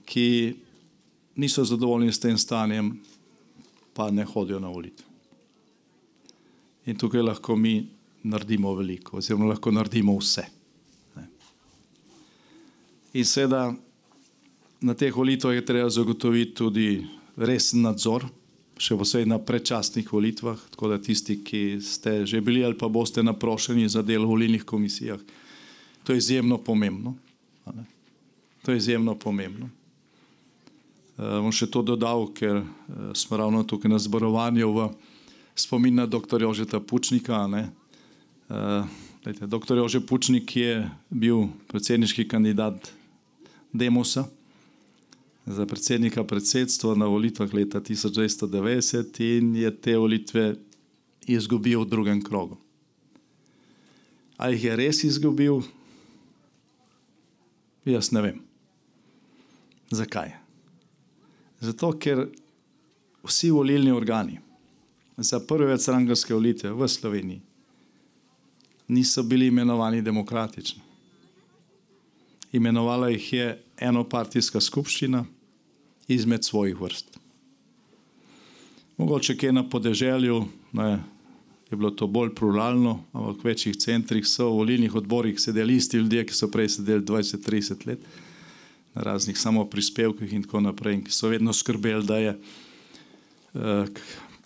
ki niso zadovoljni s tem stanjem, pa ne hodijo na volitve. In tukaj lahko mi naredimo veliko, oziroma lahko naredimo vse. In seveda na teh volitvah je treba zagotoviti tudi resen nadzor, še posebej na predčasnih volitvah, tako da tisti, ki ste že bili ali pa boste naprošeni za delo v volilnih komisijah, to je izjemno pomembno. To je izjemno pomembno. Bom še to dodal, ker smo ravno tukaj na zborovanju v spomin na dr. Jožeta Pučnika. Dr. Jože Pučnik je bil predsedniški kandidat Demosa za predsednika predsedstva na volitvah leta 1990 in je te volitve izgubil v drugem krogu. A jih je res izgubil? Jaz ne vem. Zakaj? Zato, ker vsi volilni organi za prve večstrankarske volitve v Sloveniji niso bili imenovani demokratično. Imenovala jih je enopartijska skupščina izmed svojih vrst. Mogoče kje na podeželju je bilo to bolj pluralno, ampak v večjih centrih so v volilnih odborih sedeli isti ljudje, ki so prej sedeli 20-30 let, na raznih samoprispevkih in tako naprej, in ki so vedno skrbeli, da je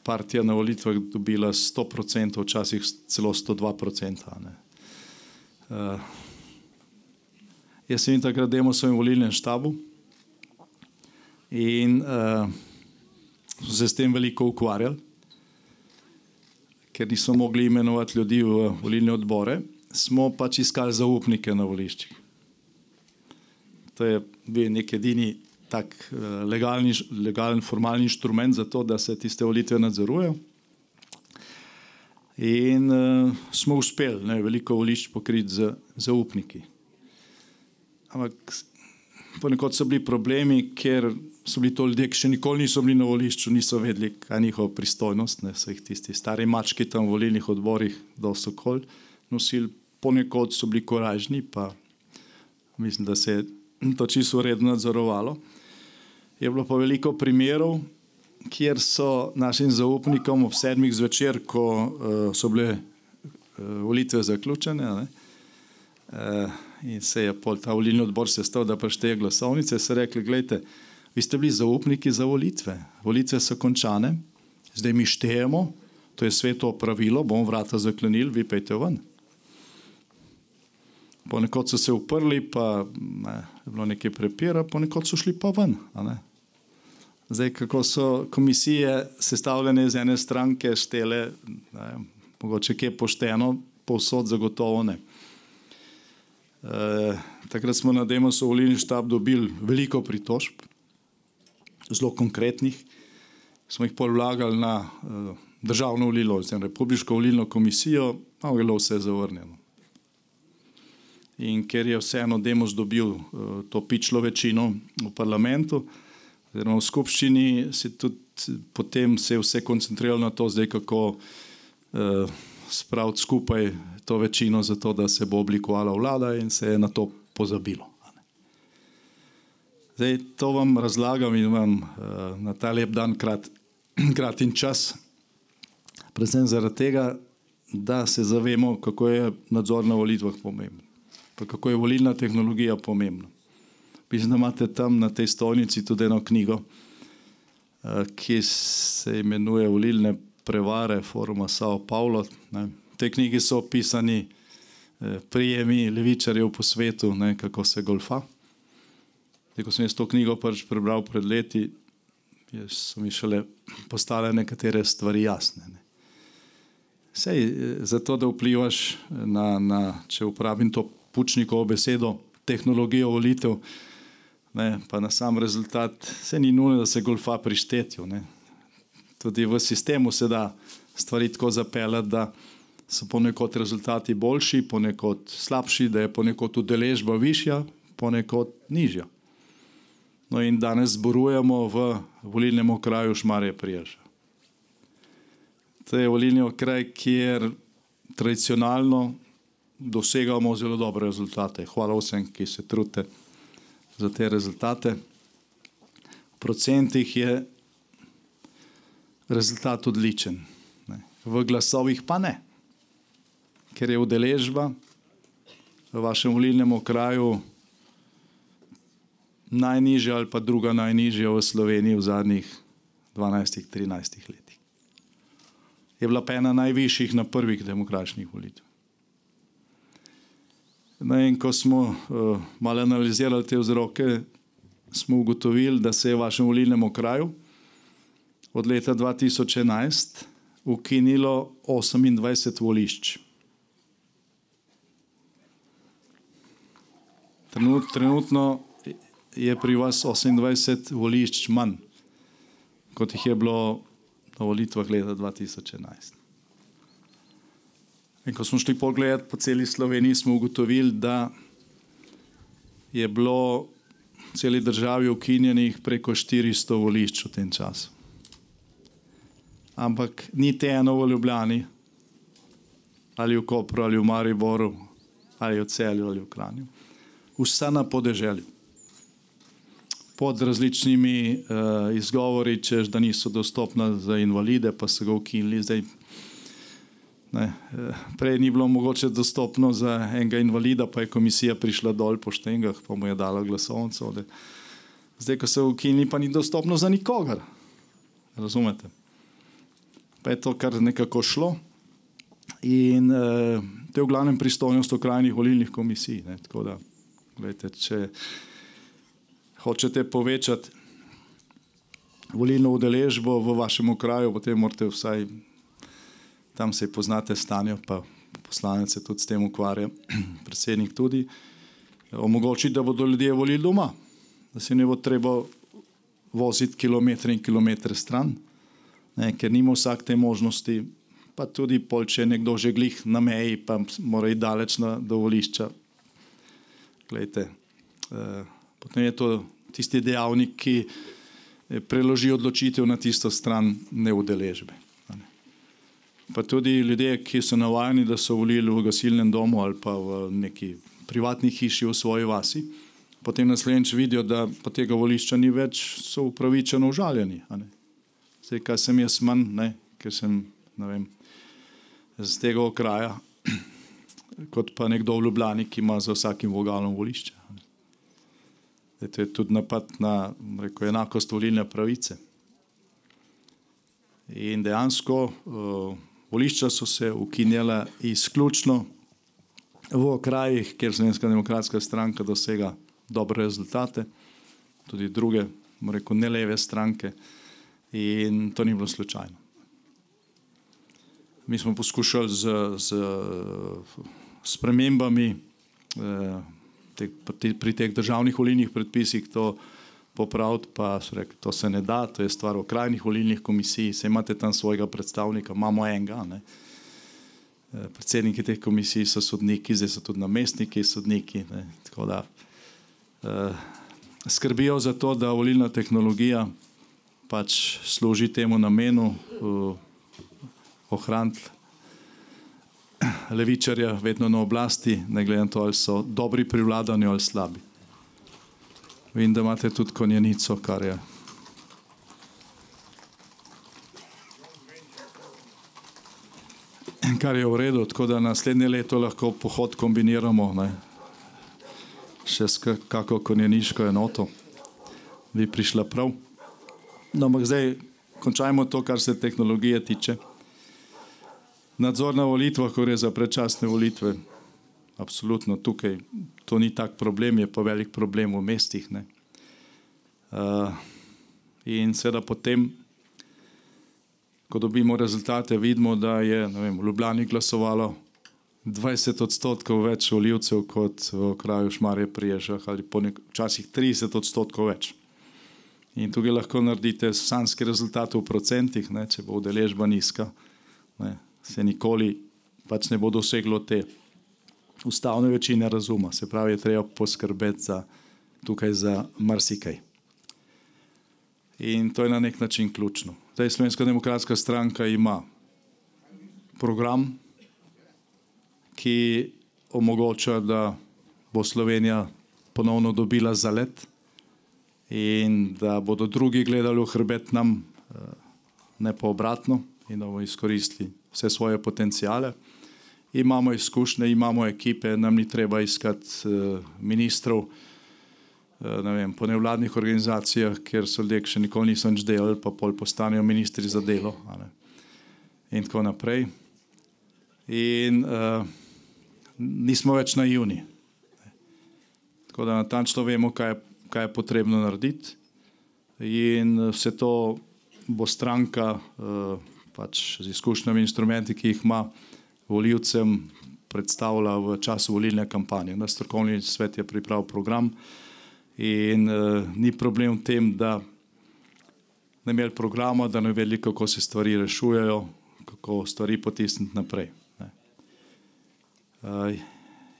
partija na volitvah dobila 100%, včasih celo 102%. Jaz sem takrat Demosovem volilnem štabu in so se s tem veliko ukvarjali, ker nismo mogli imenovati ljudi v volilne odbore, smo pač iskali zaupnike na voliščih. To je bil nek edini tak legalen formalni inštrument za to, da se tiste volitve nadzorujejo. In smo uspeli veliko volišč pokriti z zaupniki. Ampak ponekod so bili problemi, ker so bili to ljudje, ki še nikoli niso bili na volišču, niso vedeli, kaj je njihova pristojnost. So jih tisti stari mački tam v volilnih odborih dosti okoli nosili. Ponekod so bili korajžni, pa mislim, da se je to čisto uredno nadzorovalo. Je bilo pa veliko primerov, kjer so našim zaupnikom ob 7. zvečer, ko so bile volitve zaključene, in se je pol ta volilni odbor sestal, da prešteje glasovnice, so rekli, gledajte, vi ste bili zaupniki za volitve. Volitve so končane, zdaj mi štejemo, to je sveto pravilo, bomo vrata zaklenili, vi pejte ven. Ponekod so se uprli, pa je bilo nekaj prepira, ponekod so šli pa ven. Zdaj, kako so komisije sestavljene iz ene stranke štele, mogoče kje pošteno, povsod zagotovo ne. Takrat smo na Demosov volilni štab dobili veliko pritožb, zelo konkretnih. Smo jih pol vlagali na državno volilno, republiško volilno komisijo, a je bilo vse zavrnjeno. In ker je vseeno Demos dobil to pičlo večino v parlamentu, oziroma v skupščini, potem se je vse koncentriralo na to, zdaj kako spraviti skupaj to večino za to, da se bo oblikovala vlada, in se je na to pozabilo. Zdaj, to vam razlagam in vam na ta lep dan kratim čas, predvsem zaradi tega, da se zavemo, kako je nadzor na volitvah pomemben, pa kako je volilna tehnologija pomembna. Mislim, da imate tam na tej stojnici tudi eno knjigo, ki se imenuje Volilne prevare Foruma Sao Paulo. V tej knjigi so opisani prijemi levičarjev po svetu, kako se golfa. Ko sem jaz to knjigo prvič prebral pred leti, so mi šele postale nekatere stvari jasne. Sej, zato, da vplivaš na, če uporabim to Pučnikovo besedo, tehnologijo volitev, pa na sam rezultat, se ni nujno, da se golfa pri štetju. Tudi v sistemu se da stvari tako zapeljati, da so ponekod rezultati boljši, ponekod slabši, da je ponekod udeležba višja, ponekod nižja. No in danes zborujemo v volilnem okraju Šmarje pri Jelšah. To je volilni okraj, kjer tradicionalno dosegamo zelo dobre rezultate. Hvala vsem, ki se trudite za te rezultate. V procentih je rezultat odličen. V glasovih pa ne. Ker je udeležba v vašem volilnem okraju najnižja ali pa druga najnižja v Sloveniji v zadnjih 12-13 letih. Je bila pa ena najvišjih na prvih demokratičnih volitvah. In ko smo malo analizirali te vzroke, smo ugotovili, da se je v vašem volilnem okraju od leta 2011 ukinilo 28 volišč. Trenutno je pri vas 28 volišč manj, kot jih je bilo na volitvah leta 2011. In ko smo šli pogledati po celi Sloveniji, smo ugotovili, da je bilo v celi državi ukinjenih preko 400 volišč v tem času. Ampak niti eno v Ljubljani, ali v Kopru, ali v Mariboru, ali v Celju, ali v Kranju. Vsa na podeželju. Pod različnimi izgovori, češ, da niso dostopna za invalide, pa so ga ukinili. Zdaj, prej ni bilo mogoče dostopno za enega invalida, pa je komisija prišla dol po štengah, pa mu je dala glasovnico. Zdaj, ko so ukinili, pa ni dostopno za nikogar. Razumete? Pa je to kar nekako šlo. In to je v glavnem pristojnost okrajnih volilnih komisij. Tako da, gledajte, če hočete povečati volilno udeležbo v vašem okraju, potem morate vsaj, tam se poznate stanje, pa poslanec se tudi s tem ukvarja, predsednik tudi, omogočiti, da bodo ljudje volili doma, da se ne bo treba voziti kilometre in kilometre stran, ker nima vsak te možnosti, pa tudi pol, če nekdo že glih na meji, pa mora iti daleč do volišča. Glejte, potem je to tisti dejavnik, ki preloži odločitev na tisto stran neudeležbe. Pa tudi ljudje, ki so navajeni, da so volili v gasilnem domu ali pa v neki privatni hiši v svoji vasi, potem naslednjič vidijo, da pa tega volišča ni več, so upravičeno užaljeni. Zdaj, kaj sem jaz manj, ker sem, ne vem, z tega okraja, kot pa nekdo v Ljubljani, ki ima za vsakim vogalom volišče. To je tudi napad na, rekel, enakost volilne pravice. In dejansko volišča so se ukinjala izključno v okrajih, kjer Slovenska demokratska stranka dosega dobre rezultate, tudi druge, rekel, ne leve stranke, in to ni bilo slučajno. Mi smo poskušali z spremembami pri teh državnih volilnih predpisih to popraviti, pa so rekli, to se ne da, to je stvar okrajnih volilnih komisij, se imate tam svojega predstavnika, imamo enega. Predsedniki teh komisij so sodniki, zdaj so tudi namestniki sodniki, tako da skrbijo za to, da volilna tehnologija pač služi temu namenu, ohraniti levičarja vedno na oblasti, ne glede na to, ali so dobri pri vladanju ali slabi. Vem, da imate tudi konjenico, kar je. Kar je v redu, tako da naslednje leto lahko pohod kombiniramo, še s kako konjeniško enoto. Bi prišla prav. No, ampak zdaj končajmo to, kar se tehnologije tiče. Nadzor na volitvah, ko gre za predčasne volitve, absolutno tukaj, to ni tak problem, je pa velik problem v mestih. In seveda potem, ko dobimo rezultate, vidimo, da je, ne vem, v Ljubljani glasovalo 20% več volivcev kot v okraju Šmarje pri Jelšah ali včasih 30% več. In tukaj lahko naredite sanjski rezultat v procentih, če bo udeležba nizka, se nikoli pač ne bo doseglo te ustavne večine razuma. Se pravi, je treba poskrbeti tukaj za marsikaj. In to je na nek način ključno. Zdaj, Slovenska demokratska stranka ima program, ki omogoča, da bo Slovenija ponovno dobila zalet in da bodo drugi gledali v hrbet nam, ne pa obratno, in da bomo izkoristili vse svoje potencijale. Imamo izkušnje, imamo ekipe, nam ni treba iskati ministrov, ne vem, po nevladnih organizacijah, kjer so ljudje, ki še nikoli niso nič delali, pa pol postanejo ministri za delo. In tako naprej. In nismo več naivni. Tako da natančno vemo, kaj je kaj je potrebno narediti, in vse to bo stranka pač z izkušnjami in instrumenti, ki jih ima, volivcem predstavlja v času volilne kampanje. Naš strokovni svet je pripravil program in ni problem v tem, da ne imeli programa, da ne vedeli, kako se stvari rešujejo, kako stvari potisniti naprej.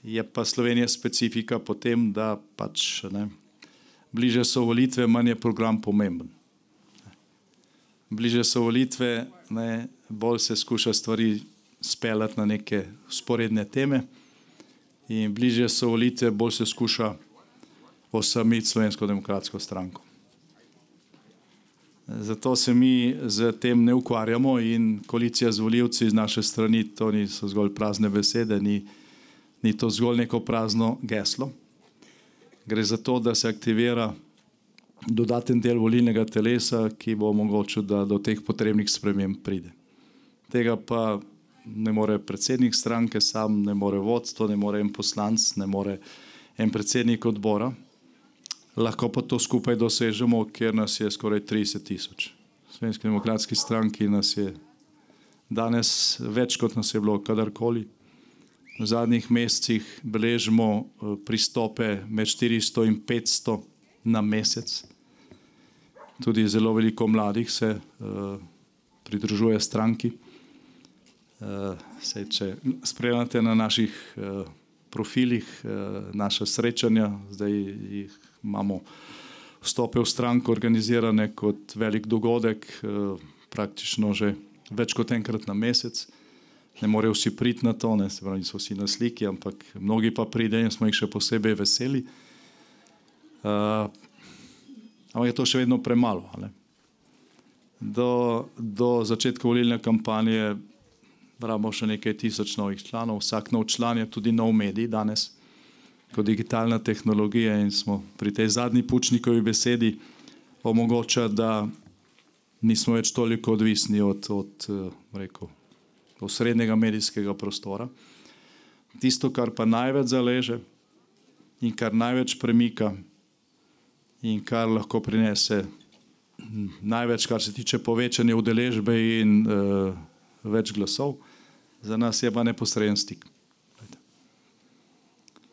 Je pa Slovenija specifika po tem, da pač bliže so volitve, manj je program pomemben. Bliže so volitve, bolj se skuša stvari speljati na neke sporedne teme, in bliže so volitve, bolj se skuša osamiti Slovensko demokratsko stranko. Zato se mi z tem ne ukvarjamo in koalicija z volivci z naše strani, to niso zgolj prazne besede, ni to zgolj neko prazno geslo. Gre za to, da se aktivira dodaten del volilnega telesa, ki bo omogočil, da do teh potrebnih sprememb pride. Tega pa ne more predsednik stranke sam, ne more vodstvo, ne more en poslanec, ne more en predsednik odbora. Lahko pa to skupaj dosežemo, ker nas je skoraj 30.000. V Slovenski demokratski stranki nas je danes več, kot nas je bilo kadarkoli. V zadnjih mesecih beležimo pristope med 400 in 500 na mesec. Tudi zelo veliko mladih se pridružuje stranki. Če spremljate na naših profilih naša srečanja, zdaj imamo vstope v stranko organizirane kot velik dogodek, praktično že več kot enkrat na mesec. Ne morejo vsi priti na to, se pravi, niso vsi na sliki, ampak mnogi pa pridejo in smo jih še posebej veseli. Ampak je to še vedno premalo. Do začetka volilne kampanje rabimo še nekaj tisoč novih članov. Vsak nov član je tudi nov medij danes, kot digitalna tehnologija, in smo pri tej zadnji Pučnikovi besedi omogoča, da nismo več toliko odvisni od osrednjega medijskega prostora. Tisto, kar pa največ zaleže in kar največ premika in kar lahko prinese največ, kar se tiče povečanja udeležbe in več glasov, za nas je pa neposreden stik.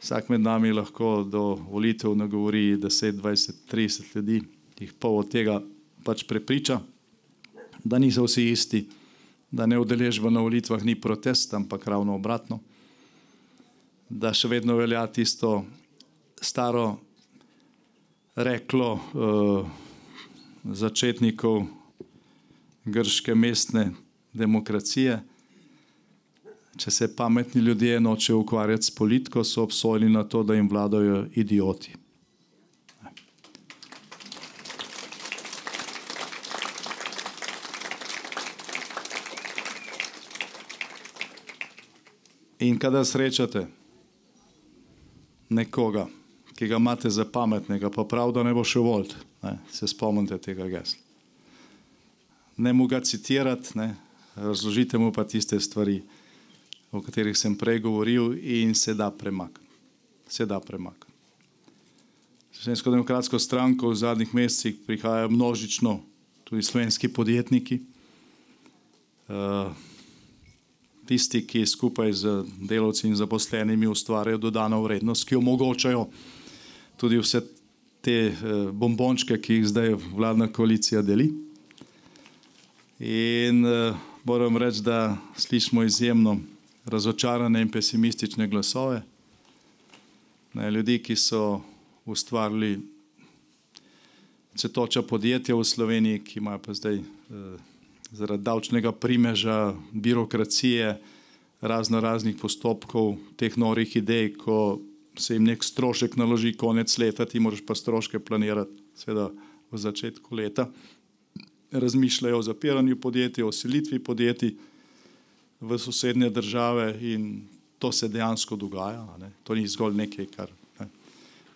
Vsak med nami lahko do volitev nagovori 10, 20, 30 ljudi, jih pol od tega pač prepriča, da niso vsi isti, da ne udeležba na volitvah ni protest, ampak ravno obratno, da še vedno velja tisto staro reklo začetnikov grške mestne demokracije: če se pametni ljudje nočejo ukvarjati s politiko, so obsojeni na to, da jim vladajo idioti. In kadar srečate nekoga, ki ga imate za pametnega, pa prav, da ne bo še voliti, se spomnite tega gesla. Ne mu ga citirati, razložite mu pa tiste stvari, o katerih sem prej govoril, in se da premakniti. Se da premakniti. Slovensko demokratsko stranko v zadnjih mesecih prihajajo množično tudi slovenski podjetniki, tisti, ki skupaj z delavci in zaposlenimi ustvarjajo dodano vrednost, ki omogočajo tudi vse te bombončke, ki jih zdaj vladna koalicija deli. In moram reči, da slišimo izjemno razočarane in pesimistične glasove. Ljudi, ki so ustvarili cvetoča podjetja v Sloveniji, ki imajo pa zdaj zaradi davčnega primeža, birokracije, raznih postopkov, teh norih idej, ko se jim nek strošek naloži konec leta, ti moraš pa stroške planirati seveda v začetku leta. Razmišljajo o zapiranju podjetij, o selitvi podjetij v sosednje države, in to se dejansko dogaja. To ni zgolj nekaj, kar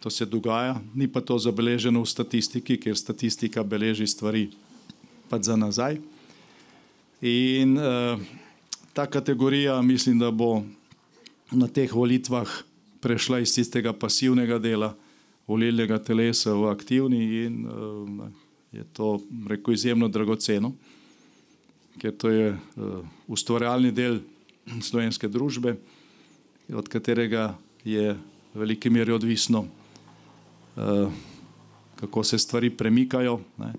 to se dogaja. Ni pa to zabeleženo v statistiki, ker statistika beleži stvari pač za nazaj. In ta kategorija, mislim, da bo na teh volitvah prešla iz tistega pasivnega dela volilnega telesa v aktivni in je to, rekel, izjemno dragoceno, ker to je ustvarjalni del slovenske družbe, od katerega je v veliki meri odvisno, kako se stvari premikajo, ne.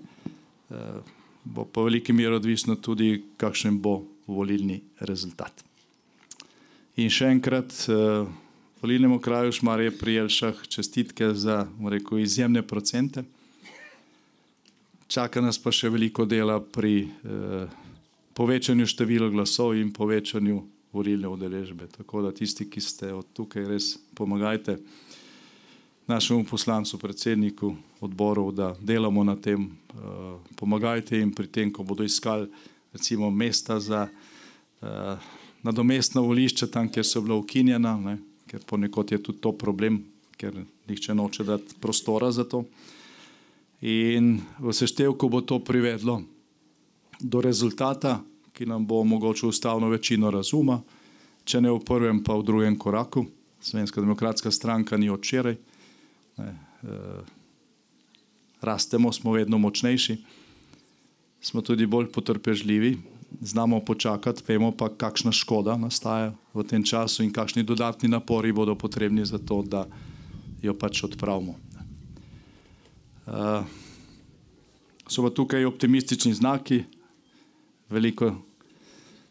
Bo pa v veliki meri odvisno tudi, kakšen bo volilni rezultat. In še enkrat volilnemu kraju Šmarje pri Jelšah čestitke za, rekel, izjemne procente. Čaka nas pa še veliko dela pri povečanju števila glasov in povečanju volilne udeležbe. Tako da tisti, ki ste od tukaj, res pomagajte našemu poslancu, predsedniku odborov, da delamo na tem, pomagajte jim pri tem, ko bodo iskali recimo mesta za nadomestna volišča tam, kjer so bila ukinjena, ne, ker ponekod je tudi to problem, ker nihče noče dati prostora za to. In v seštevku bo to privedlo do rezultata, ki nam bo omogočil ustavno večino razuma, če ne v prvem, pa v drugem koraku. Slovenska demokratska stranka ni od včeraj. Rastemo, smo vedno močnejši, smo tudi bolj potrpežljivi, znamo počakati, vemo pa, kakšna škoda nastaja v tem času in kakšni dodatni napori bodo potrebni za to, da jo pač odpravimo. So pa tukaj optimistični znaki, veliko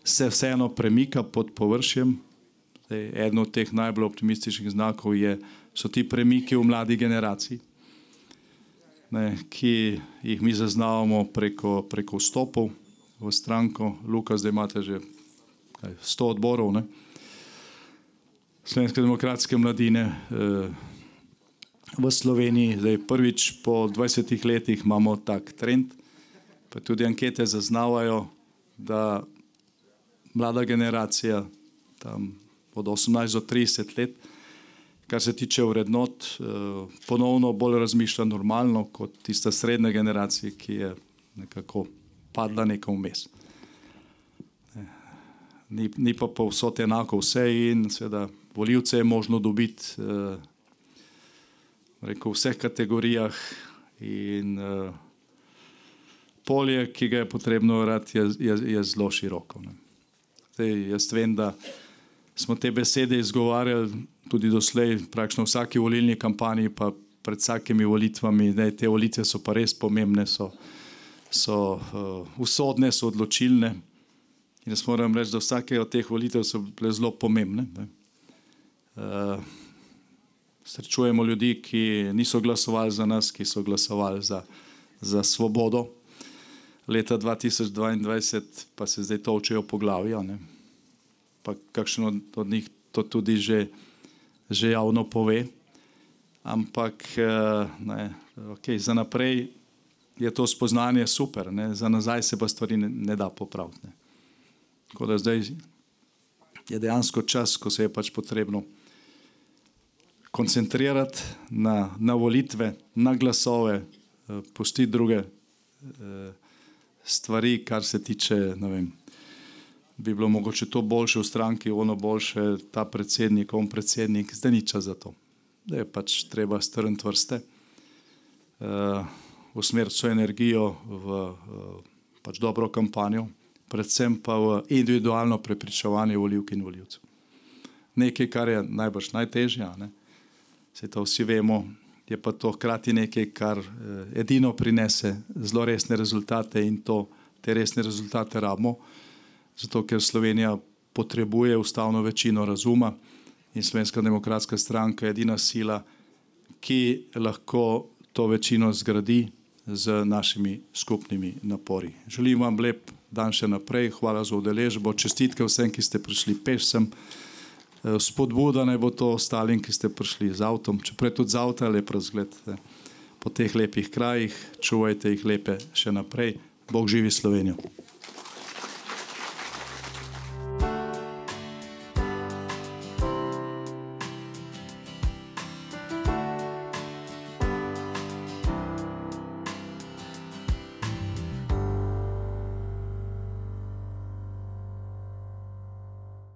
se vseeno premika pod površjem. Eden od teh najbolj optimističnih znakov so ti premiki v mladi generaciji, ne, ki jih mi zaznavamo preko vstopov v stranko. Luka, zdaj imate že 100 odborov, ne, Slovenske demokratske mladine v Sloveniji. Zdaj prvič po 20 letih imamo tak trend, pa tudi ankete zaznavajo, da mlada generacija tam od 18 do 30 let, kar se tiče vrednot, ponovno bolj razmišlja normalno kot tista srednja generacija, ki je nekako padla nekam vmes. Ni pa povsod enako vse in seveda volivce je možno dobiti rekel, v vseh kategorijah in polje, ki ga je potrebno orati, je zelo široko. Zdaj, jaz vem, da smo te besede izgovarjali tudi doslej, praktično v vsaki volilni kampanji, pa pred vsakimi volitvami. Te volitve so pa res pomembne, so usodne, so odločilne. In jaz moram reči, da vsake od teh volitev so bile zelo pomembne. Srečujemo ljudi, ki niso glasovali za nas, ki so glasovali za svobodo. Leta 2022 pa se zdaj tolčejo po glavi, ne. Pa kakšen od njih to tudi že javno pove. Ampak ne, okay, za naprej je to spoznanje super, ne. Za nazaj se pa stvari ne da popraviti. Ne. Tako da zdaj je dejansko čas, ko se je pač potrebno koncentrirati na volitve, na glasove, pustiti druge stvari, kar se tiče, ne vem, bi bilo mogoče to boljše v stranki, ono boljše, ta predsednik, on predsednik, zdaj ni čas za to. Da je pač treba strniti vrste, usmeriti svojo energijo v pač dobro kampanjo, predvsem pa v individualno prepričevanje volivk in volivcev. Nekaj, kar je najbrž najtežje, ne? Saj to vsi vemo, je pa to hkrati nekaj, kar edino prinese zelo resne rezultate in te resne rezultate rabimo, zato ker Slovenija potrebuje ustavno večino razuma in Slovenska demokratska stranka je edina sila, ki lahko to večino zgradi z našimi skupnimi napori. Želim vam lep dan še naprej, hvala za udeležbo, čestitke vsem, ki ste prišli peš sem, spodbuda naj bo to ostalim, ki ste prišli z avtom, čeprav tudi z avta je lep razgled po teh lepih krajih, čuvajte jih lepe še naprej, Bog živi Slovenijo.